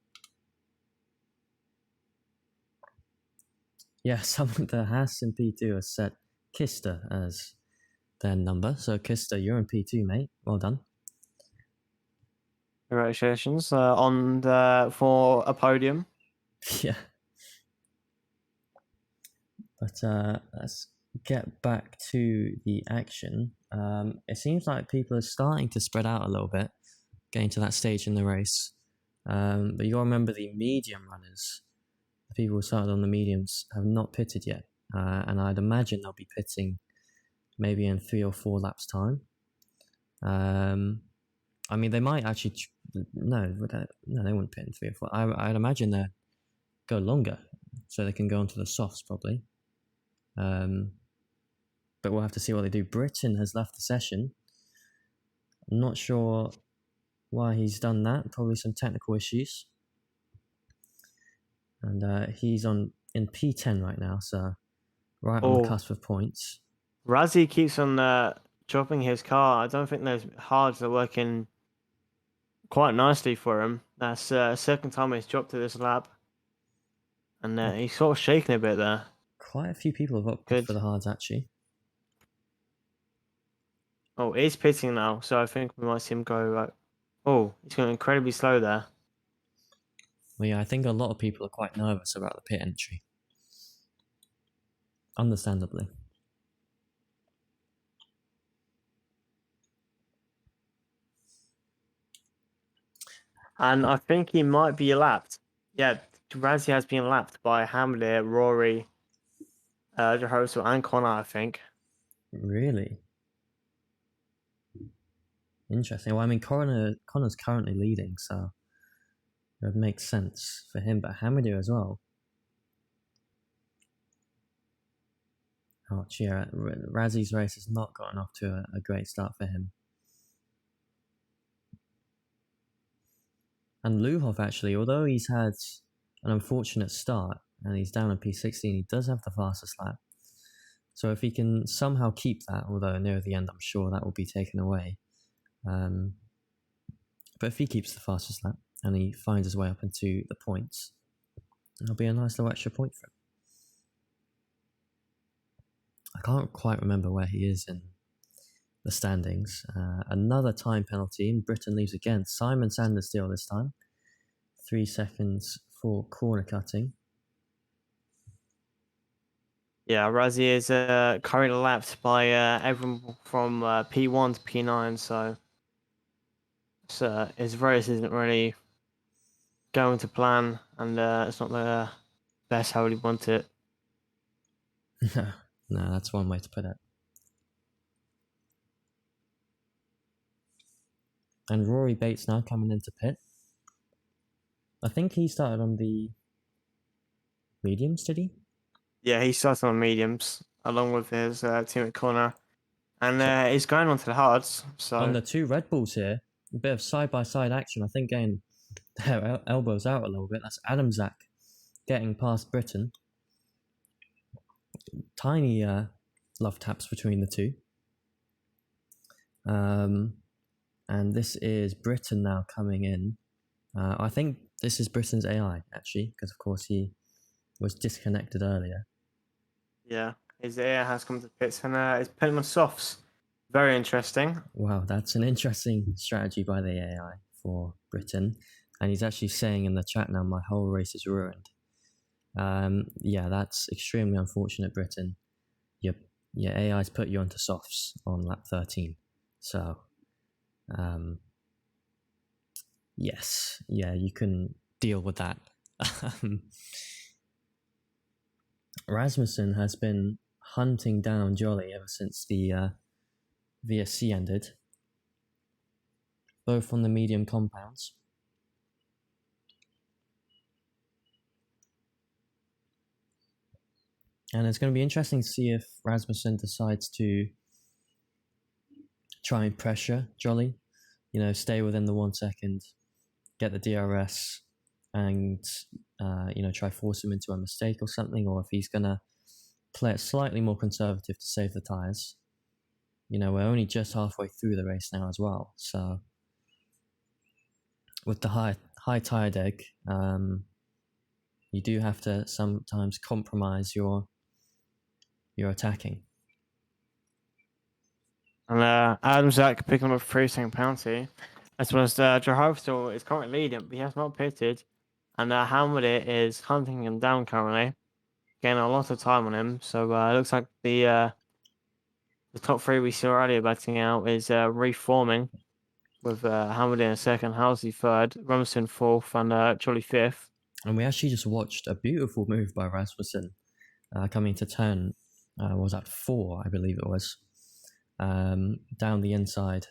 Yeah, someone the Haas in P2 has set Kister as their number. So Kister, you're in P2, mate. Well done. Congratulations on for a podium. Yeah. But let's get back to the action. It seems like people are starting to spread out a little bit, getting to that stage in the race. But you got to remember the medium runners, the people who started on the mediums, have not pitted yet. And I'd imagine they'll be pitting maybe in 3 or 4 laps' time. I mean, they might actually. No, they wouldn't pit in 3 or 4. I'd imagine they'd go longer, so they can go onto the softs probably. But we'll have to see what they do. Britain has left the session. I'm not sure why he's done that. Probably some technical issues. And he's in P10 right now, so right on the cusp of points. Razzie keeps on dropping his car. I don't think those hards are working quite nicely for him. That's second time he's dropped to this lap. And he's sort of shaking a bit there. Quite a few people have opted for the hards, actually. Oh, he's pitting now, so I think we might see him go. Oh, he's going incredibly slow there. Well, yeah, I think a lot of people are quite nervous about the pit entry. Understandably. And I think he might be lapped. Yeah, Razzie has been lapped by Hamlet, Rory, Jehoso, and Connor, I think. Really? Interesting. Well, I mean, Connor's currently leading, so it would make sense for him, but Hamidu as well. Oh, yeah, Razzie's race has not gotten off to a great start for him. And Luhov, actually, although he's had an unfortunate start and he's down in P16, he does have the fastest lap. So if he can somehow keep that, although near the end I'm sure that will be taken away. But if he keeps the fastest lap and he finds his way up into the points, it'll be a nice little extra point for him. I can't quite remember where he is in the standings. Another time penalty, and Britain leaves again. Simon Sanders still this time. 3 seconds for corner cutting. Yeah, Razzie is currently lapped by everyone from P1 to P9, so his race isn't really going to plan, and it's not the best how he wanted it. No, that's one way to put it. And Rory Bates now coming into pit. I think he started on the mediums, did he? Yeah, he started on mediums along with his teammate Connor, and he's going on to the hards. So on the 2 Red Bulls here, a bit of side-by-side action. I think getting their elbows out a little bit. That's Adam Zak getting past Britain. Tiny love taps between the two. And this is Britain now coming in. I think this is Britain's AI, actually, because, of course, he was disconnected earlier. Yeah, his AI has come to pits and he's putting on softs. Very interesting. Wow, that's an interesting strategy by the AI for Britain. And he's actually saying in the chat now, my whole race is ruined. Yeah, that's extremely unfortunate, Britain. Your AI's put you onto softs on lap 13. So, yes, yeah, you can deal with that. Rasmussen has been hunting down Jolly ever since the VSC ended, both on the medium compounds. And it's going to be interesting to see if Rasmussen decides to try and pressure Jolly, stay within the 1 second, get the DRS, and try force him into a mistake or something, or if he's gonna play it slightly more conservative to save the tires. We're only just halfway through the race now as well, so with the high tire deg, you do have to sometimes compromise your attacking. And Adam Zak picking up a 3-second penalty. As well as Joe is currently leading, but he has not pitted. And Hamilton is hunting him down currently, getting a lot of time on him. So it looks like the top three we saw earlier batting out is reforming with Hamilton in second, Halsey third, Rumson fourth, and Jolly fifth. And we actually just watched a beautiful move by Rasmussen coming to turn, was that 4, I believe it was, down the inside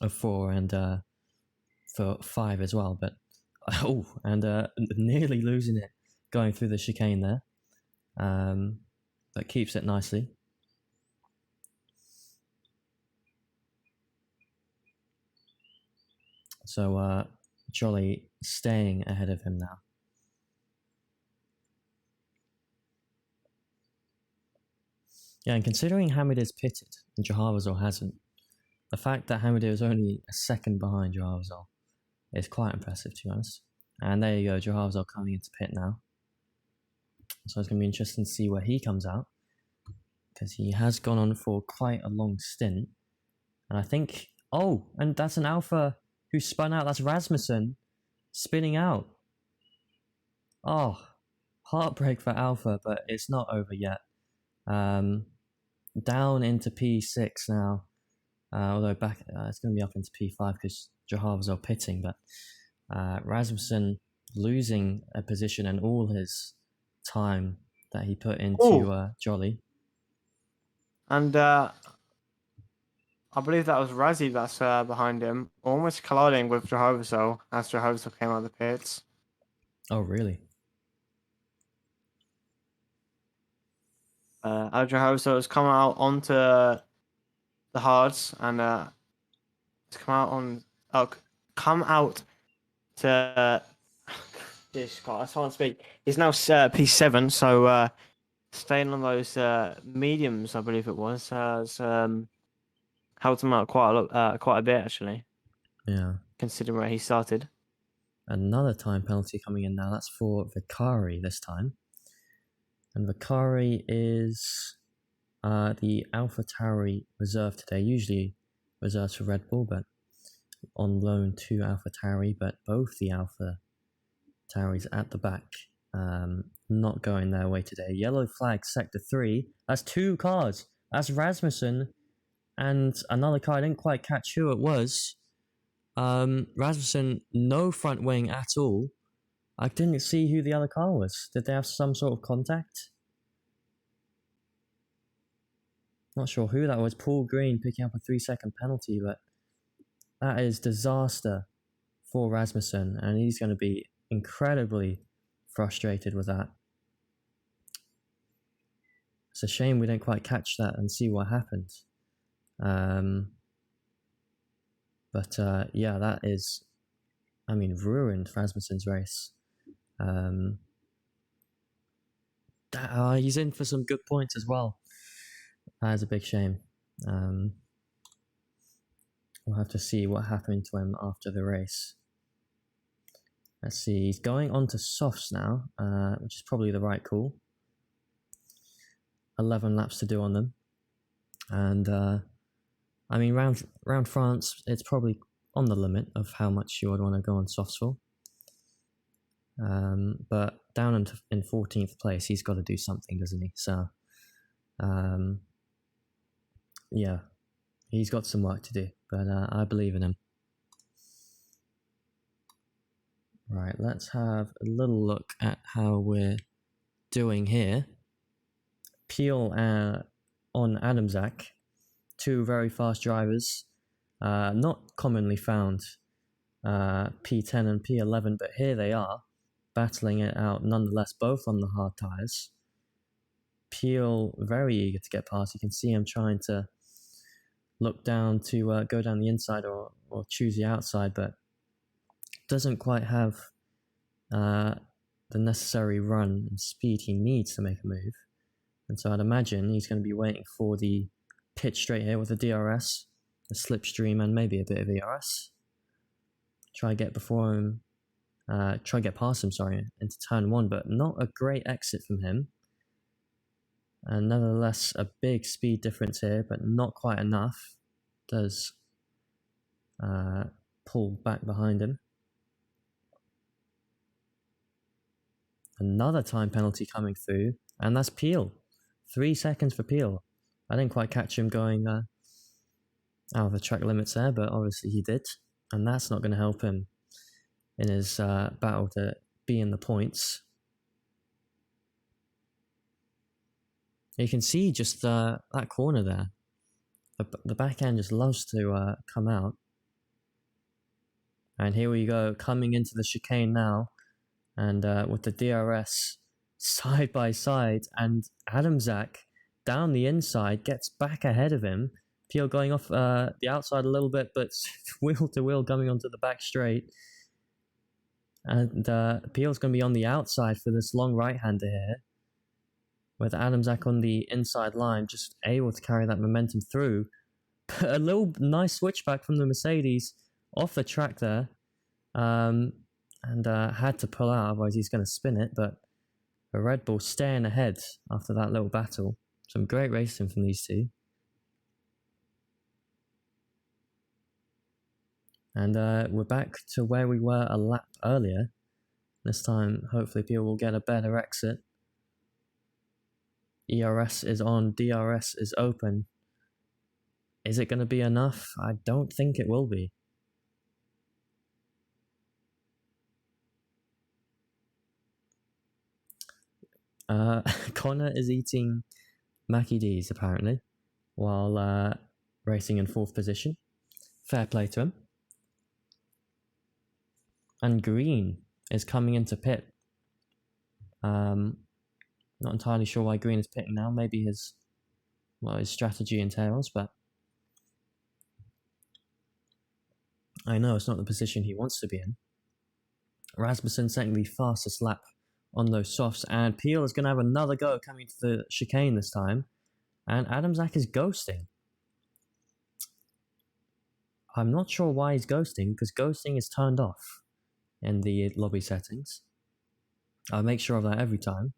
of 4 and for 5 as well. But nearly losing it going through the chicane there. But keeps it nicely. So Jolly staying ahead of him now. Yeah, and considering Hamid is pitted and Jaharvazal hasn't, the fact that Hamid is only a second behind Jaharvazal is quite impressive, to be honest. And there you go, Jaharvazal coming into pit now. So it's going to be interesting to see where he comes out, because he has gone on for quite a long stint. And I think, and that's an Alpha who spun out. That's Rasmussen spinning out. Oh, heartbreak for Alpha, but it's not over yet. Down into P6 now. Although back, it's going to be up into P5 because Jaharvazal pitting, but Rasmussen losing a position and all his time that he put into Jolly. And I believe that was Razzie that's behind him, almost colliding with Jaharvazal as Jaharvazal came out of the pits. Oh, really? Jaharvazal has come out onto the hards and it's come out to this guy. I can't speak. He's now P7, so staying on those mediums, I believe it was, has helped him out quite a bit actually. Yeah. Considering where he started. Another time penalty coming in now. That's for Vicari this time. And Vicari is the AlphaTauri reserve today. Usually reserved for Red Bull, but on loan to AlphaTauri. But both the AlphaTauris at the back, not going their way today. Yellow flag, sector 3. That's 2 cars. That's Rasmussen and another car. I didn't quite catch who it was. Rasmussen, no front wing at all. I didn't see who the other car was. Did they have some sort of contact? Not sure who that was. Paul Green picking up a 3-second penalty, but that is disaster for Rasmussen, and he's going to be incredibly frustrated with that. It's a shame we didn't quite catch that and see what happened. But yeah, that is, ruined Rasmussen's race. He's in for some good points as well. That is a big shame. We'll have to see what happened to him after the race. Let's see, he's going on to softs now, which is probably the right call. 11 laps to do on them. And, round France, it's probably on the limit of how much you would want to go on softs for. But down in 14th place, he's got to do something, doesn't he? So, yeah, he's got some work to do, but I believe in him. Right, let's have a little look at how we're doing here. Peel on Adamzak, 2 very fast drivers, not commonly found, P10 and P11, but here they are, battling it out nonetheless, both on the hard tyres. Peel very eager to get past. You can see him trying to look down to go down the inside or choose the outside, but doesn't quite have the necessary run and speed he needs to make a move. And so I'd imagine he's going to be waiting for the pitch straight here with the DRS, the slipstream, and maybe a bit of ERS. Try get before him, try get past him, into turn 1, but not a great exit from him. And nevertheless, a big speed difference here, but not quite enough. Does pull back behind him. Another time penalty coming through, and that's Peel. 3 seconds for Peel. I didn't quite catch him going out of the track limits there, but obviously he did. And that's not going to help him in his battle to be in the points. You can see just that corner there. The back end just loves to come out. And here we go, coming into the chicane now. And with the DRS side by side. And Adamczak down the inside gets back ahead of him. Peel going off the outside a little bit, but wheel to wheel coming onto the back straight. And Peel's going to be on the outside for this long right-hander here, with Adamczak on the inside line, just able to carry that momentum through. But a little nice switchback from the Mercedes off the track there, and had to pull out, otherwise he's going to spin it. But the Red Bull staying ahead after that little battle. Some great racing from these two. And we're back to where we were a lap earlier. This time, hopefully, Peel will get a better exit. ERS is on, DRS is open. Is it going to be enough? I don't think it will be. Connor is eating Mackie D's, apparently, while racing in 4th position. Fair play to him. And Green is coming into pit. Not entirely sure why Green is pitting now. Maybe his strategy entails, but I know it's not the position he wants to be in. Rasmussen setting the fastest lap on those softs, and Peel is going to have another go coming to the chicane this time, and Adamczak is ghosting. I'm not sure why he's ghosting, because ghosting is turned off in the lobby settings. I make sure of that every time.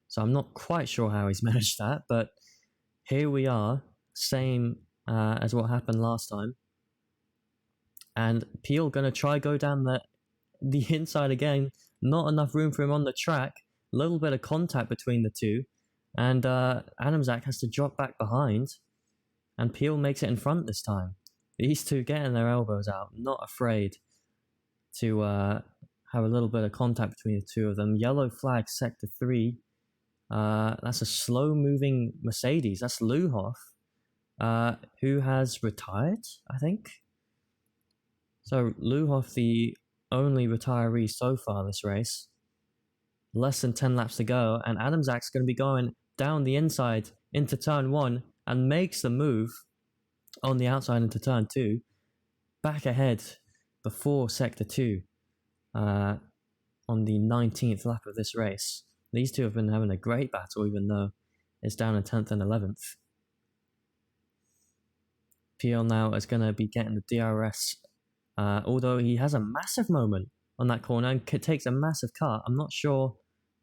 So I'm not quite sure how he's managed that, but here we are, same as what happened last time. And Peel going to try go down the inside again. Not enough room for him on the track. A little bit of contact between the two. And Adamczak has to drop back behind. And Peel makes it in front this time. These two getting their elbows out, not afraid to have a little bit of contact between the two of them. Yellow flag, sector 3. That's a slow-moving Mercedes. That's Luhoff, who has retired, I think. So Luhoff, the only retiree so far this race. Less than 10 laps to go, and Adamczak's going to be going down the inside into turn 1 and makes the move on the outside into turn 2. Back ahead before sector 2 on the 19th lap of this race. These two have been having a great battle, even though it's down in 10th and 11th. Peel now is going to be getting the DRS, although he has a massive moment on that corner and takes a massive cut. I'm not sure.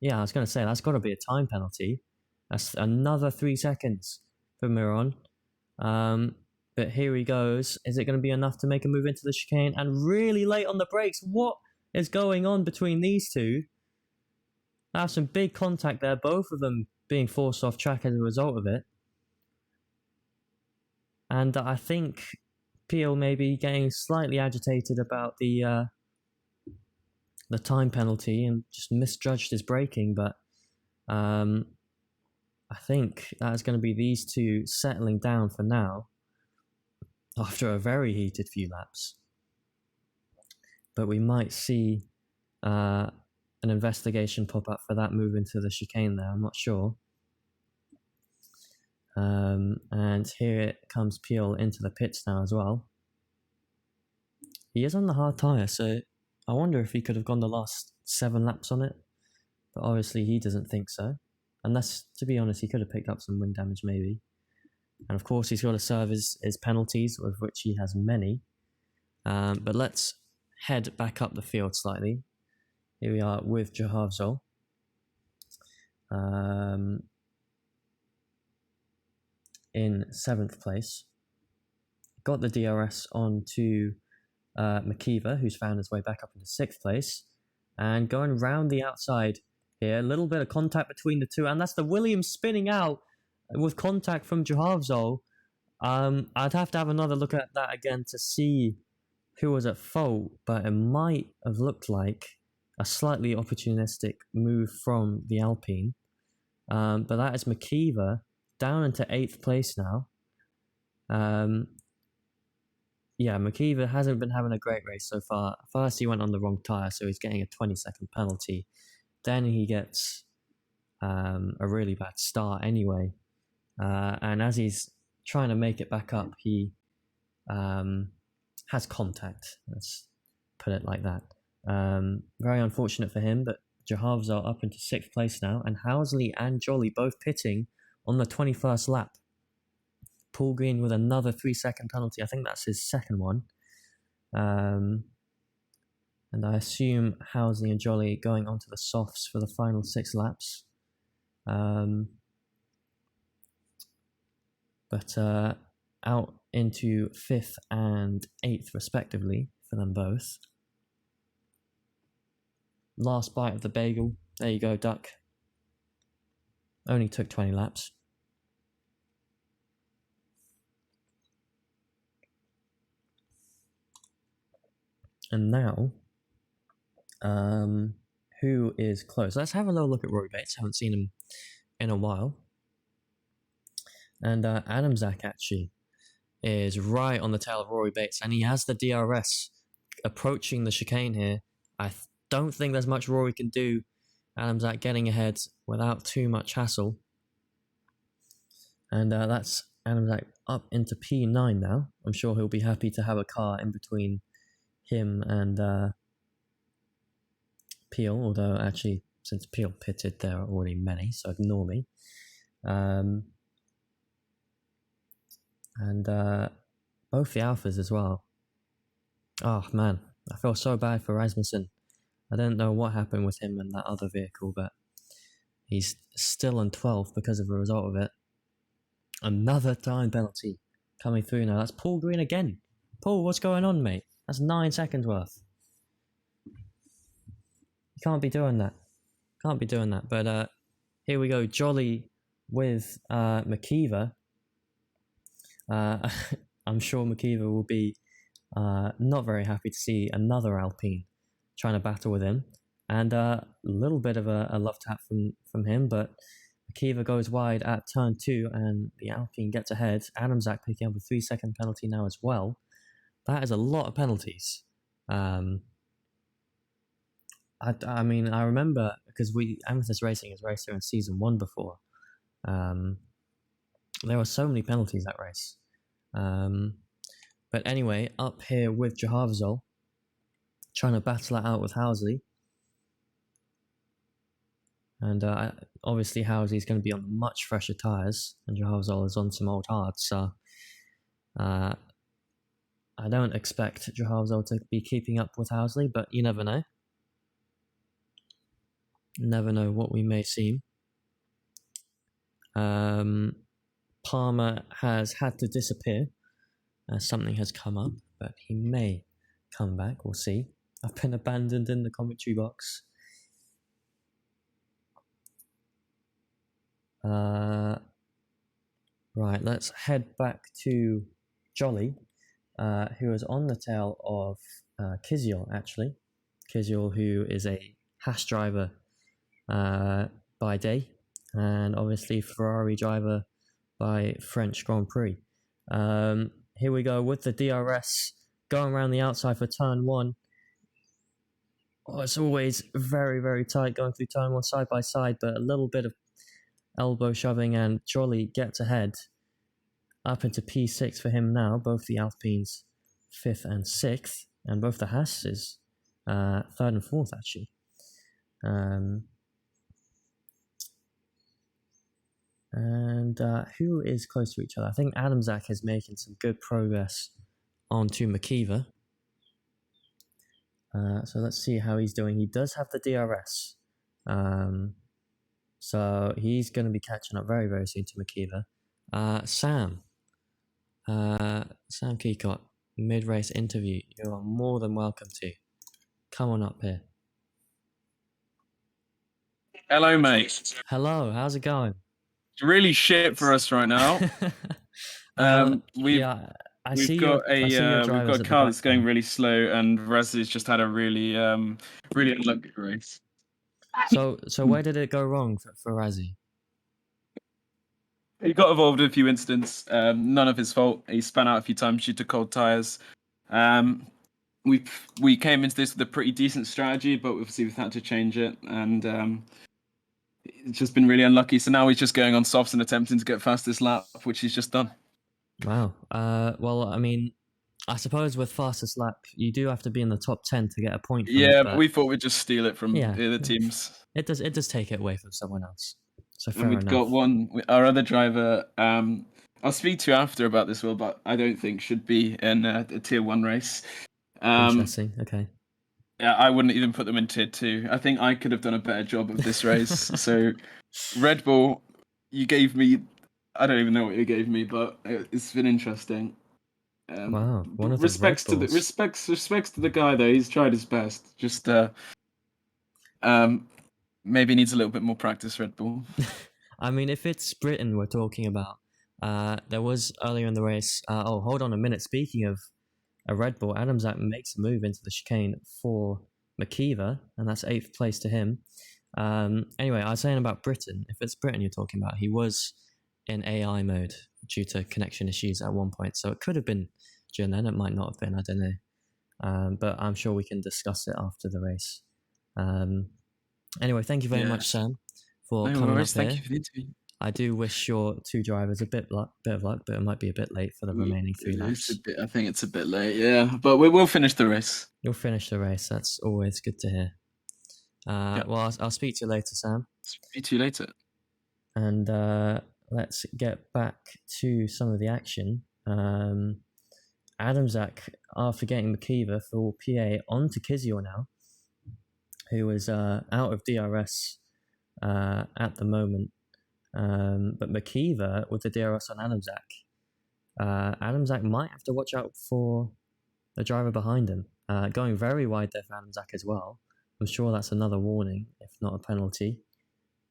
Yeah, I was going to say, that's got to be a time penalty. That's another 3 seconds for Miron. But here he goes. Is it going to be enough to make a move into the chicane? And really late on the brakes. What is going on between these two? Have some big contact there, both of them being forced off track as a result of it. And I think Peel may be getting slightly agitated about the time penalty and just misjudged his braking, but I think that's going to be these two settling down for now after a very heated few laps. But we might see an investigation pop up for that move into the chicane there. I'm not sure. And here comes Peel into the pits now as well. He is on the hard tyre, so I wonder if he could have gone the last 7 laps on it. But obviously he doesn't think so. Unless, to be honest, he could have picked up some wind damage maybe. And of course he's got to serve his penalties, of which he has many. But let's head back up the field slightly. Here we are with Jahavzol. In 7th place. Got the DRS onto McKeever, who's found his way back up into 6th place. And going round the outside here, a little bit of contact between the two, and that's the Williams spinning out with contact from Jahavzol. I'd have to have another look at that again to see who was at fault, but it might have looked like a slightly opportunistic move from the Alpine. But that is McKeever down into 8th place now. McKeever hasn't been having a great race so far. First, he went on the wrong tyre, so he's getting a 20-second penalty. Then he gets a really bad start anyway. And as he's trying to make it back up, he has contact. Let's put it like that. Very unfortunate for him, but Jahavzol up into 6th place now, and Housley and Jolly both pitting on the 21st lap. Paul Green with another 3-second penalty. I think that's his second one. And I assume Housley and Jolly going onto the softs for the final 6 laps. But out into 5th and 8th respectively for them both. Last bite of the bagel. There you go, Duck. Only took 20 laps. And now, who is close? Let's have a little look at Rory Bates. Haven't seen him in a while. And Adam Zak actually is right on the tail of Rory Bates, and he has the DRS approaching the chicane here. I don't think there's much Rory can do. Adam Zak getting ahead without too much hassle. And that's Adam Zak up into P9 now. I'm sure he'll be happy to have a car in between him and Peel, although actually since Peel pitted there are already many, so ignore me. And both the Alphas as well. Oh man, I feel so bad for Rasmussen. I don't know what happened with him and that other vehicle, but he's still on 12th because of the result of it. Another time penalty coming through now. That's Paul Green again. Paul, what's going on, mate? That's 9 seconds worth. You can't be doing that. Can't be doing that. But here we go. Jolly with McKeever. I'm sure McKeever will be not very happy to see another Alpine trying to battle with him. And a little bit of a love tap from him, but McKeever goes wide at turn 2 and the Alpine gets ahead. Adam Zak picking up a 3-second penalty now as well. That is a lot of penalties. I mean, I remember, because Amethyst Racing has raced here in Season 1 before. There were so many penalties that race. But anyway, up here with Jahavzol, trying to battle it out with Housley. And obviously Housley's going to be on much fresher tyres, and Jahavzol is on some old hards, so I don't expect Jahavzol to be keeping up with Housley, but you never know. Never know what we may see. Palmer has had to disappear as something has come up, but he may come back. We'll see. I've been abandoned in the commentary box. Right, let's head back to Jolly, who is on the tail of Kisiel, actually. Kisiel, who is a Haas driver by day, and obviously Ferrari driver by French Grand Prix. Here we go with the DRS, going around the outside for turn 1. Oh, it's always very, very tight going through turn 1 side by side, but a little bit of elbow shoving, and surely gets ahead up into P6 for him now. Both the Alpines 5th and 6th, and both the Haas's 3rd and 4th, actually. And who is close to each other? I think Adam Zak is making some good progress onto McKeever. So let's see how he's doing. He does have the DRS. So he's going to be catching up very, very soon to McKeever. Sam Keacott, mid-race interview. You are more than welcome to. Come on up here. Hello, mate. Hello, how's it going? It's really shit for us right now. We've got a car that's going really slow, and Razzy's just had a really unlucky race. So where did it go wrong for Razzie? He got involved in a few incidents. None of his fault. He spun out a few times due to cold tires. We came into this with a pretty decent strategy, but obviously we've had to change it, and it's just been really unlucky. So now he's just going on softs and attempting to get fastest lap, which he's just done. Wow. Well, I mean, I suppose with fastest lap, you do have to be in the top 10 to get a point from it. But we thought we'd just steal it from the other teams. It does take it away from someone else. So fair and we've enough. got our other driver. I'll speak to you after about this, Will, but I don't think should be in a tier 1 race. Interesting. Okay. Yeah, I wouldn't even put them in tier 2. I think I could have done a better job of this race. So, Red Bull, you gave me. I don't even know what you gave me, but it's been interesting. Wow, one of respects the Red Bulls. Respects to the guy though. He's tried his best. Just maybe needs a little bit more practice, Red Bull. I mean, if it's Britain we're talking about, there was earlier in the race. Hold on a minute. Speaking of a Red Bull, Adam Zak makes a move into the chicane for McKeever, and that's 8th place to him. Anyway, I was saying about Britain. If it's Britain you're talking about, he was in AI mode due to connection issues at one point, so it could have been during then. It might not have been. I don't know. But I'm sure we can discuss it after the race. Anyway, thank you very much, Sam, for coming up here. Thank you for the interview. I do wish your 2 drivers a bit of luck, but it might be a bit late for the remaining 3 laps. I think it's a bit late, yeah. But we'll finish the race. You'll finish the race. That's always good to hear. Well, I'll speak to you later, Sam. Speak to you later. And let's get back to some of the action. Adam Zak, after getting McKeever for PA, on to Kizior now, who is out of DRS at the moment. But McKeever with the DRS on Adam Zak might have to watch out for the driver behind him. Going very wide there for Adam Zak as well. I'm sure that's another warning, if not a penalty.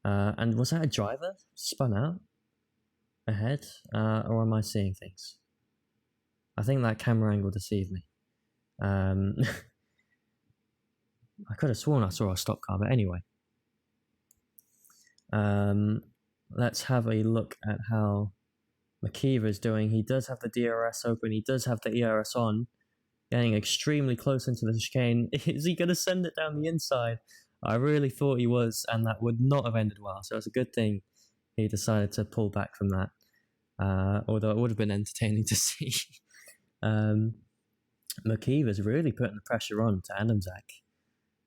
And was that a driver spun out ahead? Or am I seeing things? I think that camera angle deceived me. I could have sworn I saw a stop car, but anyway. Let's have a look at how McKeever is doing. He does have the DRS open. He does have the ERS on. Getting extremely close into the chicane. Is he going to send it down the inside? I really thought he was, and that would not have ended well. So it's a good thing he decided to pull back from that. Although it would have been entertaining to see. McKeever's really putting the pressure on to Adam Zak.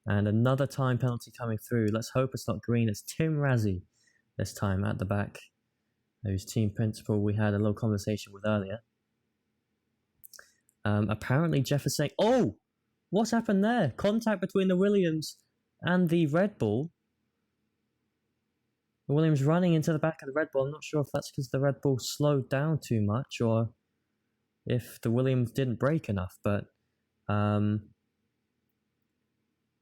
And another time penalty coming through. Let's hope it's not green. It's Tim Razzie this time at the back, whose team principal we had a little conversation with earlier. Apparently Jeff is saying, oh, what's happened there? Contact between the Williams and the Red Bull. The Williams running into the back of the Red Bull. I'm not sure if that's because the Red Bull slowed down too much or if the Williams didn't brake enough, but wow,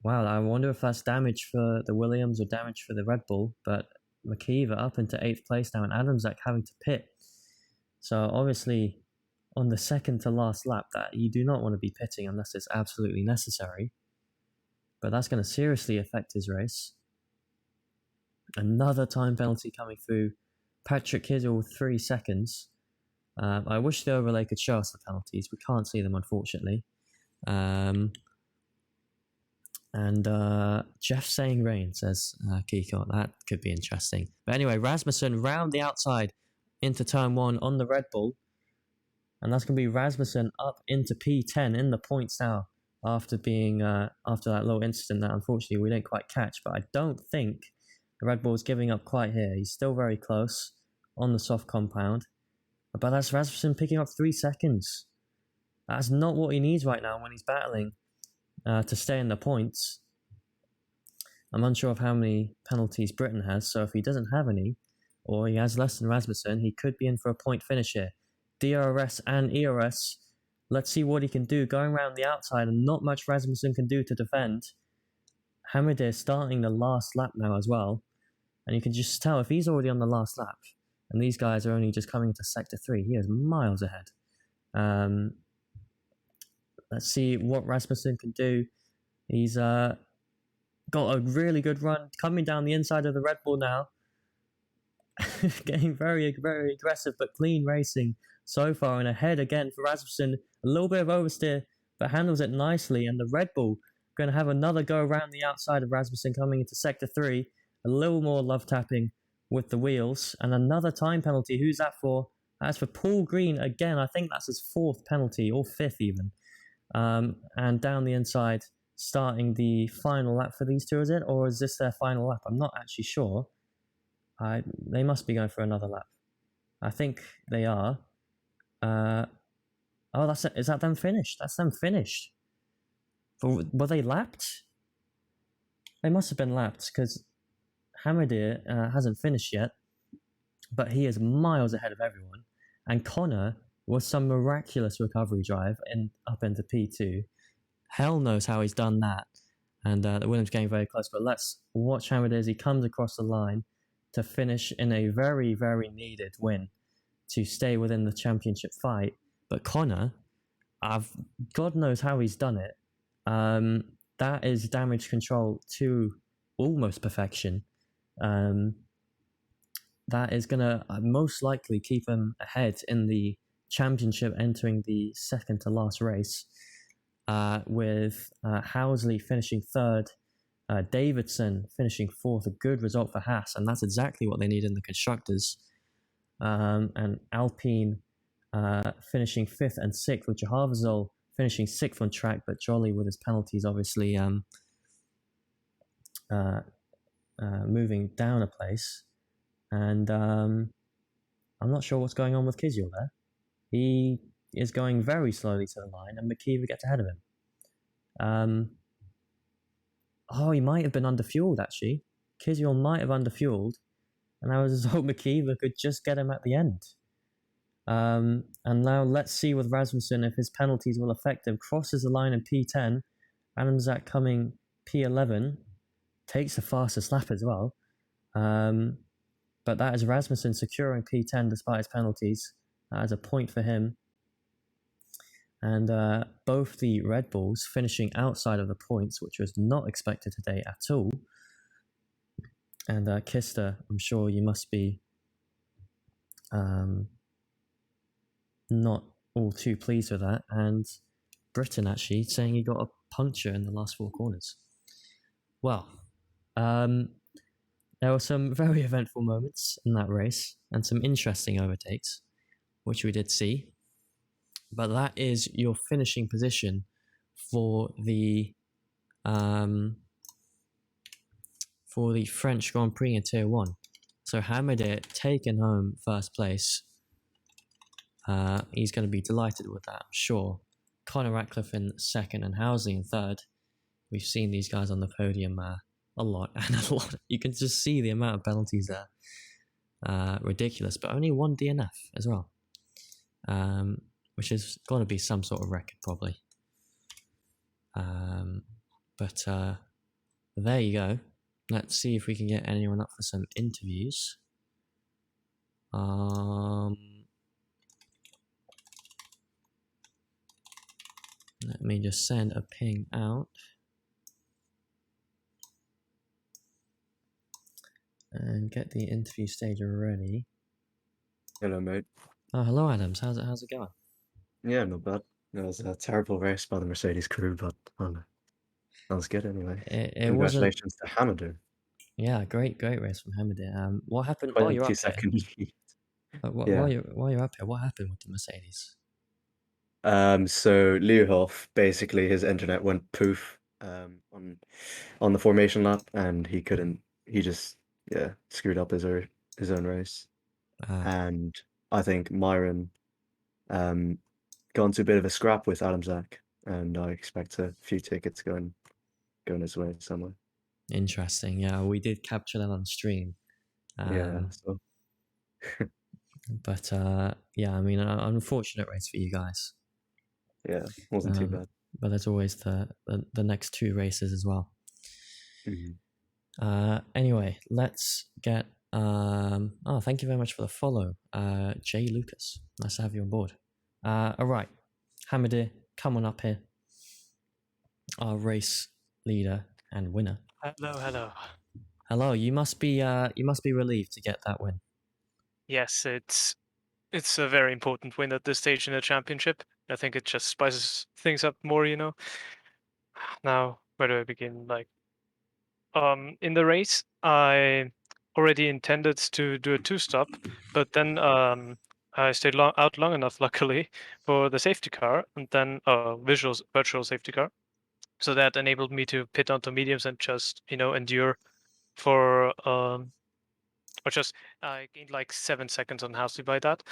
I wonder if that's damage for the Williams or damage for the Red Bull. But McKeever up into 8th place now, and Adam Zak having to pit. So obviously, on the second to last lap, that you do not want to be pitting unless it's absolutely necessary. But that's going to seriously affect his race. Another time penalty coming through. Patrick Kizzle with 3 seconds. I wish the overlay could show us the penalties. We can't see them, unfortunately. And And Jeff saying rain, says Kiko. That could be interesting. But anyway, Rasmussen round the outside into turn 1 on the Red Bull. And that's going to be Rasmussen up into P10 in the points now after being after that little incident that unfortunately we didn't quite catch. But I don't think the Red Bull's giving up quite here. He's still very close on the soft compound. But that's Rasmussen picking up 3 seconds. That's not what he needs right now when he's battling to stay in the points. I'm unsure of how many penalties Britain has, so if he doesn't have any, or he has less than Rasmussen, he could be in for a point finish here. DRS and ERS, let's see what he can do going around the outside, and not much Rasmussen can do to defend. Hamadir starting the last lap now as well, and you can just tell if he's already on the last lap, and these guys are only just coming into Sector 3, he is miles ahead. Let's see what Rasmussen can do. He's got a really good run coming down the inside of the Red Bull now. Getting very, very aggressive, but clean racing so far. And ahead again for Rasmussen. A little bit of oversteer, but handles it nicely. And the Red Bull going to have another go around the outside of Rasmussen coming into Sector 3. A little more love tapping with the wheels. And another time penalty. Who's that for? That's for Paul Green again. I think that's his 4th penalty, or 5th even. And down the inside, starting the final lap for these two, is it? Or is this their final lap? I'm not actually sure. They must be going for another lap. I think they are. Is that them finished? That's them finished. Were they lapped? They must have been lapped, because Hamadir hasn't finished yet, but he is miles ahead of everyone. And Connor was some miraculous recovery drive up into P2. Hell knows how he's done that. And the Williams getting very close. But let's watch Hamadir as he comes across the line to finish in a very, very needed win to stay within the championship fight. But Connor, God knows how he's done it. That is damage control to almost perfection. That is going to most likely keep him ahead in the championship entering the second to last race, with Housley finishing 3rd, Davidson finishing 4th, a good result for Haas, and that's exactly what they need in the constructors. And Alpine finishing 5th and 6th, with Jahavazol finishing 6th on track, but Jolly with his penalties obviously moving down a place. And I'm not sure what's going on with Kizio there. He is going very slowly to the line, and McKeever gets ahead of him. He might have been underfueled, actually. Kizio might have underfueled, and I was hoping McKeever could just get him at the end. And now let's see with Rasmussen if his penalties will affect him. Crosses the line in P10. Adamzak coming P11. Takes the fastest lap as well. But that is Rasmussen securing P10 despite his penalties. That is a point for him. And both the Red Bulls finishing outside of the points, which was not expected today at all. And Kister, I'm sure you must be not all too pleased with that. And Britain actually saying he got a puncture in the last 4 corners. Well, there were some very eventful moments in that race and some interesting overtakes, which we did see. But that is your finishing position for the French Grand Prix in Tier 1. So Hamadir taking home 1st place. He's going to be delighted with that, I'm sure. Conor Ratcliffe in 2nd and Housley in 3rd. We've seen these guys on the podium a lot. You can just see the amount of penalties there. Ridiculous, but only 1 DNF as well. Which has got to be some sort of record, probably. But there you go. Let's see if we can get anyone up for some interviews. Let me just send a ping out. And get the interview stage ready. Hello, mate. Oh, hello, Adams. How's it going? Yeah, not bad. It was a terrible race by the Mercedes crew, but That was good anyway. It wasn't. Congratulations to Hamada. Yeah, great race from Hamada. What happened while you're 22 up here? second lead. While you're up here, what happened with the Mercedes? So Leeuwhof, basically his internet went poof on the formation lap, and he just screwed up his own race. And I think Myron got into a bit of a scrap with Adam Zak, and I expect a few tickets going his way somewhere. Interesting. Yeah, we did capture that on stream. So. But yeah, I mean, an unfortunate race for you guys. Yeah, wasn't too bad. But there's always the next 2 races as well. Mm-hmm. Anyway, let's get. Oh, thank you very much for the follow, Jay Lucas. Nice to have you on board. All right, Hamada, come on up here. Our race leader and winner. Hello. Hello. You must be relieved to get that win. Yes, it's a very important win at this stage in the championship. I think it just spices things up more, you know. Now, where do I begin? Like, in the race, I already intended to do a 2-stop, but then I stayed out long enough, luckily, for the safety car, and then virtual safety car. So that enabled me to pit onto mediums and just, endure for or just I gained like 7 seconds on Housey by that,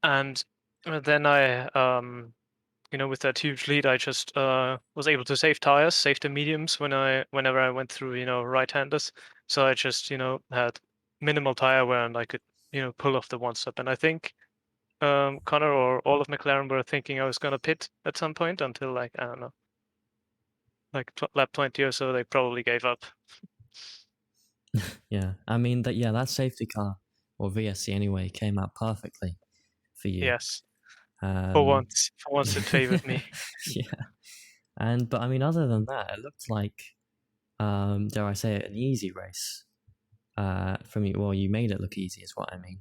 and then I with that huge lead, I just was able to save tires, save the mediums whenever I went through right-handers. So I just had minimal tire wear and I could pull off the 1-stop. And I think Connor or all of McLaren were thinking I was gonna pit at some point until like I don't know, like lap 20 or so. They probably gave up. Yeah, I mean that safety car or VSC anyway came out perfectly for you. Yes, for once it favored me. Yeah, but I mean, other than that, it looked like, dare I say it, an easy race. From you, well, you made it look easy, is what I mean.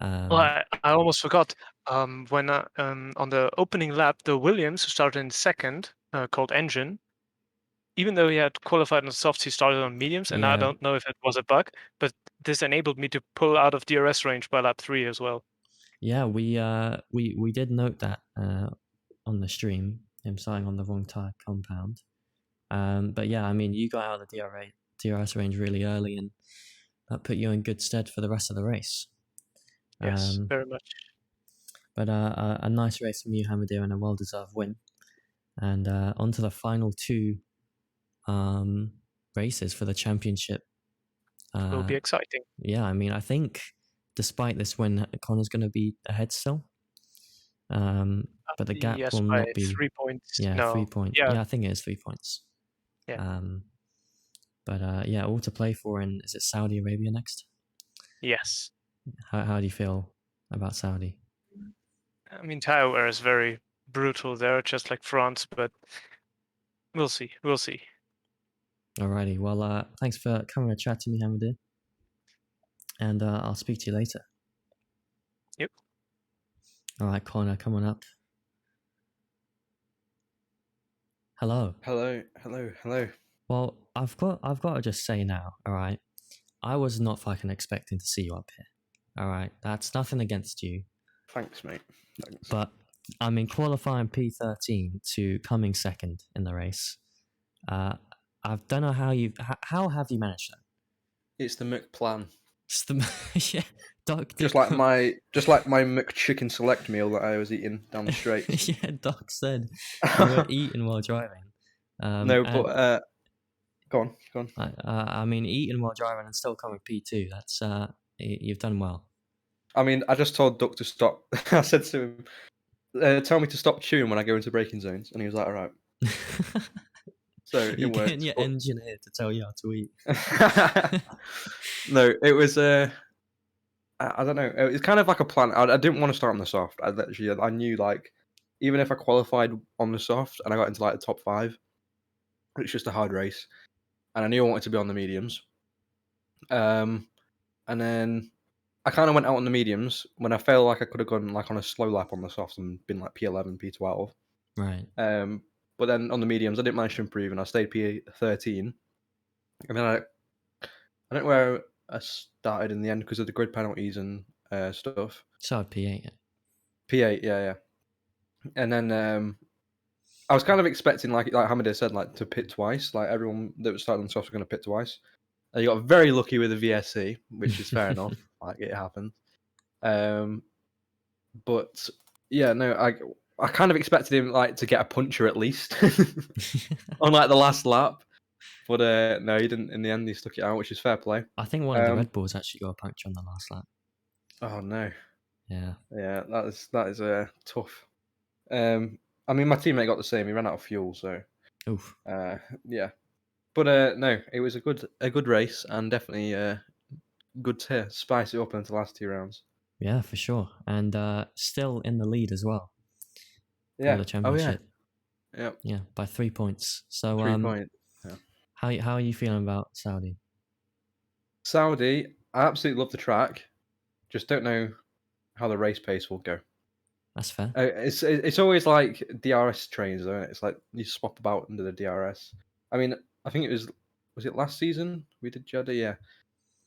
Well, I almost forgot. When on the opening lap, the Williams, who started in second, called Engine, even though he had qualified on softs, he started on mediums, and I don't know if it was a bug, but this enabled me to pull out of DRS range by lap 3 as well. Yeah, we did note that on the stream, him starting on the wrong tire compound. But yeah, I mean, you got out of the DRS range really early, and that put you in good stead for the rest of the race. Yes, very much. But a nice race from you, Hamada, and a well-deserved win. And on to the final 2 races for the championship. It will be exciting. Yeah, I mean, I think despite this win, Connor's going to be ahead still. But the gap will not be 3 points. Yeah, no. 3 points. Yeah, I think it is 3 points. Yeah. But yeah, all to play for. And is it Saudi Arabia next? Yes. How do you feel about Saudi? I mean, tire wear is very brutal there, just like France, but we'll see. Alrighty, well, thanks for coming to chat to me, Hamada. And I'll speak to you later. Yep. Alright, Connor, come on up. Hello. Hello. Well, I've got to just say now, alright? I was not fucking expecting to see you up here. Alright, that's nothing against you. Thanks, mate. Thanks. But I mean, qualifying P13 to coming second in the race. I don't know how have you managed that? It's the McPlan. It's the Doc. Just like my McChicken select meal that I was eating down the straight. Yeah, Doc said you were eating while driving. No, but go on. I mean, eating while driving and still coming P2. That's you've done well. I mean, I just told Duck to stop. I said to him, "Tell me to stop chewing when I go into braking zones," and he was like, "All right." So you're it worked. Getting your engineer to tell you how to eat. No, it was I don't know. It was kind of like a plan. I didn't want to start on the soft. I knew like even if I qualified on the soft and I got into like the top 5, it's just a hard race, and I knew I wanted to be on the mediums. And then I kind of went out on the mediums when I felt like I could have gone like on a slow lap on the soft and been like P11, P12. Right. But then on the mediums, I didn't manage to improve, and I stayed P13. And then I don't know where I started in the end because of the grid penalties and stuff. So P8. P8, yeah. And then I was kind of expecting, like Hamida said, like to pit twice. Like everyone that was starting on soft was going to pit twice. And you got very lucky with the VSC, which is fair enough. Like it happened. But yeah, no, I kind of expected him like to get a puncher at least on like the last lap. But no, he didn't. In the end, he stuck it out, which is fair play. I think one of the Red Bulls actually got a puncture on the last lap. Oh no. Yeah. Yeah, that is tough. I mean, my teammate got the same. He ran out of fuel, so. Oof. Yeah, but no, it was a good race and definitely good to spice it up into the last 2 rounds. Yeah, for sure, and still in the lead as well. Yeah. For the championship. Oh yeah. Yeah, by 3 points. So 3 points. Yeah. How are you feeling about Saudi? Saudi, I absolutely love the track. Just don't know how the race pace will go. That's fair. It's always like DRS trains, isn't it? It's like you swap about under the DRS. I mean, I think it was it last season we did Jeddah, yeah.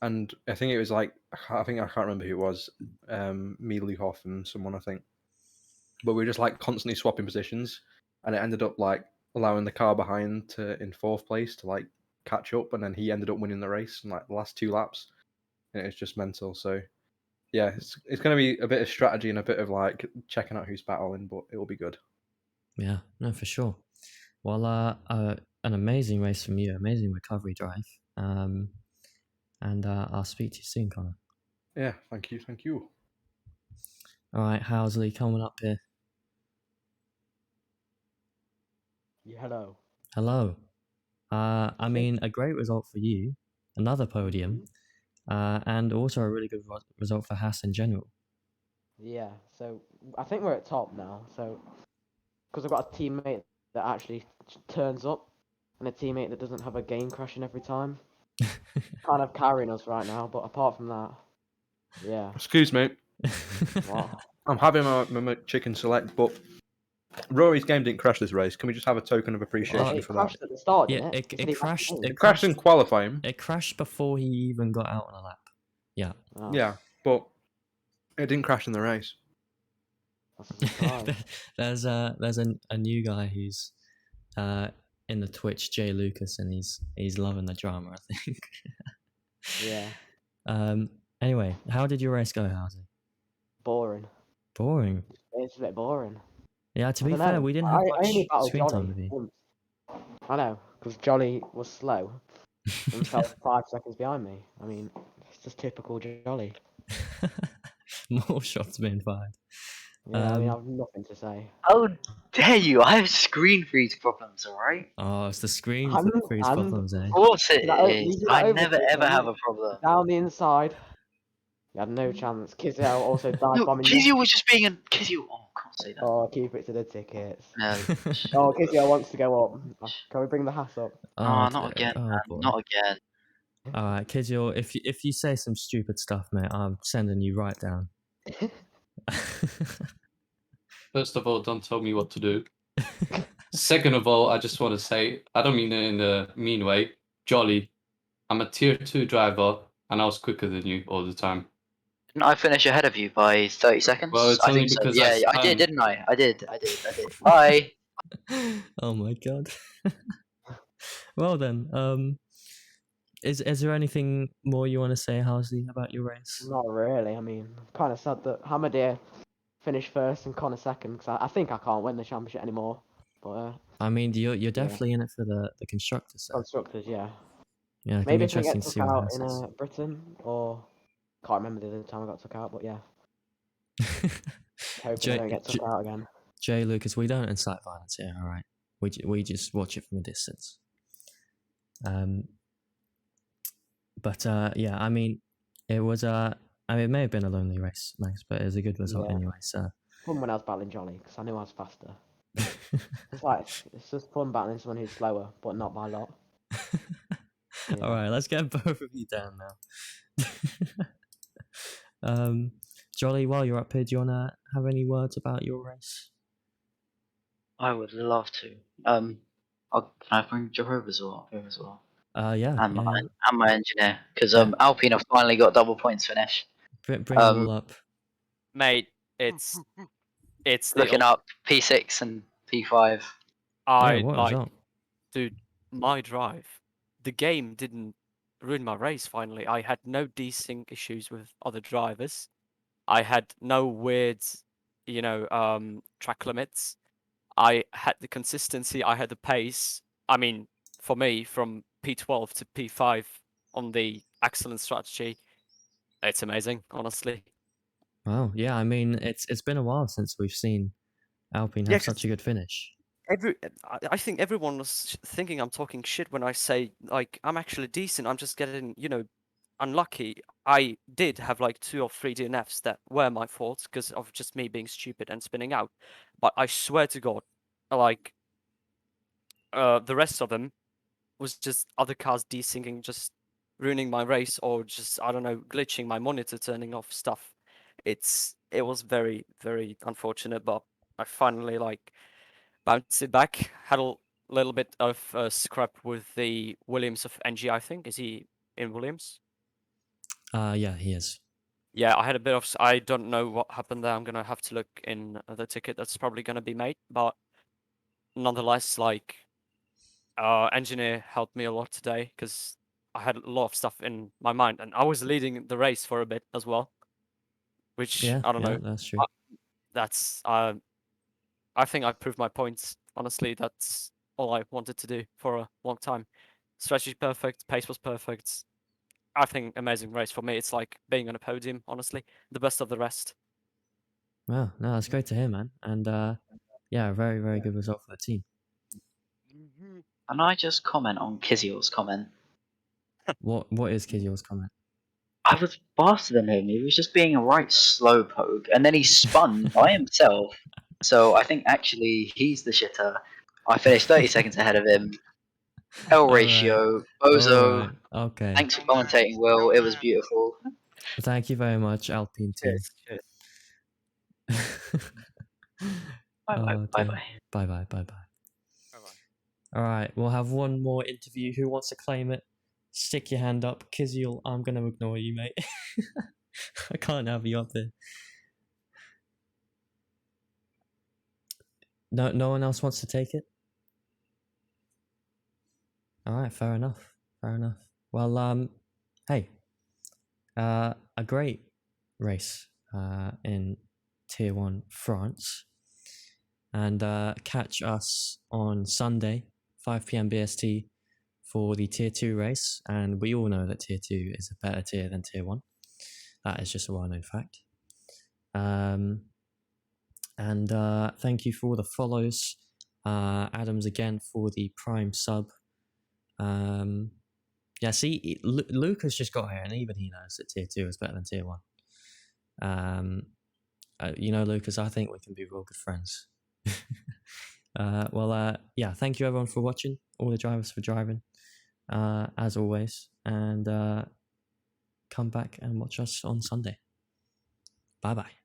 And I think it was like I can't remember who it was, me, Luhoff, and someone I think. But we were just like constantly swapping positions, and it ended up like allowing the car behind to in 4th place to like catch up, and then he ended up winning the race in like the last 2 laps, and it's just mental. So yeah, it's going to be a bit of strategy and a bit of like checking out who's battling, but it will be good. Yeah, no, for sure. Well, an amazing race from you, amazing recovery drive. And I'll speak to you soon, Connor. Yeah, thank you. All right, Housley coming up here. Yeah, hello. Hello. I mean, a great result for you, another podium, and also a really good result for Haas in general. Yeah, so I think we're at top now. So because I've got a teammate that actually turns up and a teammate that doesn't have a game crashing every time. Kind of carrying us right now, but apart from that, yeah. Excuse me. What? I'm having my chicken select, but Rory's game didn't crash this race. Can we just have a token of appreciation It for crashed that? at the start, Yeah, didn't it? it crashed. It crashed in qualifying. It crashed before he even got out on a lap. Yeah. Oh, Yeah, but it didn't crash in the race. that's a surprise. there's a new guy who's in the Twitch, Jay Lucas, and he's loving the drama, I think. Yeah. Anyway, how did your race go, Howsy? Boring. Boring. It's a bit boring. Yeah, to I be don't fair, know. we didn't have I much only battled screen Jolly time with you. once. I know, because Jolly was slow and fell 5 seconds behind me. I mean, it's just typical Jolly. More shots being fired. Yeah, I mean, I have nothing to say. How dare you? I have screen freeze problems, alright? Oh, it's the screen And- freeze and- problems, eh? Of course it You is. did I that never overtake, ever didn't have you? a problem. Down the inside. You had no chance. Kizio also died No, bombing Kizio you. was just being a Kizio. Oh, I can't say that. Oh, keep it to the tickets. No. Oh, Kizio wants to go up. Can we bring the Haas up? Oh, not again, man. boy. Not again. All right, Kizio, if you say some stupid stuff, mate, I'm sending you right down. First of all, don't tell me what to do. Second of all, I just want to say, I don't mean it in a mean way. Jolly, I'm a tier 2 driver, and I was quicker than you all the time. Didn't I finish ahead of you by 30 seconds? Well, it's I only think so. because Yeah, I did, spammed. didn't I? I did. Bye. Oh my god. Well then, is there anything more you want to say, Housley, about your race? Not really. I mean, I'm kind of sad that Hamadir finished first and Connor second because I think I can't win the championship anymore. But I mean, you're definitely in it for the constructors. So. constructors, yeah. Yeah, it can Maybe be if I interesting get to see took what out in happens. Britain, or can't remember the other time I got took out, but yeah, hoping I don't get took out again. Jay Lucas, we don't incite violence here, all right? We just watch it from a distance. But yeah, I mean, it was I mean, it may have been a lonely race, Max, but it was a good result anyway. So fun when I was battling Jolly because I knew I was faster. It's just fun battling someone who's slower, but not by a lot. Yeah. All right, let's get both of you down now. Jolly, while you're up here, do you want to have any words about your race? I would love to. Can I bring Jehovah's up here as well? Yeah. And my Yeah. and my engineer, because Yeah. Alpine have finally got double points finish. Bring them all up. Mate, it's the Looking up P6 and P5. Yeah, what result? Dude, my drive. The game didn't ruin my race. Finally, I had no desync issues with other drivers. I had no weird, track limits. I had the consistency. I had the pace. I mean, for me, from P12 to P5 on the excellent strategy, it's amazing, honestly. Wow. Yeah, I mean, it's been a while since we've seen Alpine have such a good finish. I think everyone was thinking I'm talking shit when I say like I'm actually decent. I'm just getting unlucky. I did have like 2 or 3 DNFs that were my fault because of just me being stupid and spinning out. But I swear to God, like the rest of them was just other cars desyncing, just ruining my race, or just I don't know, glitching my monitor, turning off stuff. It was very very unfortunate, but I finally like bounced it back. Had a little bit of scrap with the Williams of NG, I think. Is he in Williams? Yeah, he is. Yeah, I had a bit of. I don't know what happened there. I'm gonna have to look in the ticket that's probably gonna be made, but nonetheless, like, engineer helped me a lot today because I had a lot of stuff in my mind, and I was leading the race for a bit as well, which Yeah, I don't know. that's true. That's I think I proved my points. Honestly, that's all I wanted to do for a long time. Strategy perfect, pace was perfect. I think amazing race for me. It's like being on a podium. Honestly, the best of the rest. Wow, no, that's great to hear, man. And yeah, very very good result for the team. Can I just comment on Kiziel's comment? What is Kiziel's comment? I was faster than him. He was just being a right slowpoke, and then he spun by himself. So I think actually he's the shitter. I finished 30 seconds ahead of him. L ratio, Bozo. Alright, okay. Thanks for commentating, Will. It was beautiful. Thank you very much, Alpine team. Bye bye. Bye bye. Bye bye. Bye bye. Alright, we'll have one more interview. Who wants to claim it? Stick your hand up. Kiziel, I'm gonna ignore you, mate. I can't have you up there. No one else wants to take it? Alright, fair enough. Fair enough. Well, hey. A great race in Tier 1 France. And catch us on Sunday, 5 p.m. BST, for the Tier 2 race. And we all know that Tier 2 is a better tier than Tier 1. That is just a well-known fact. And thank you for all the follows. Adams again for the Prime sub. Yeah, see, Lucas just got here, and even he knows that Tier 2 is better than Tier 1. Lucas, I think we can be real good friends. Yeah, thank you everyone for watching, all the drivers for driving, as always, and come back and watch us on Sunday. Bye bye.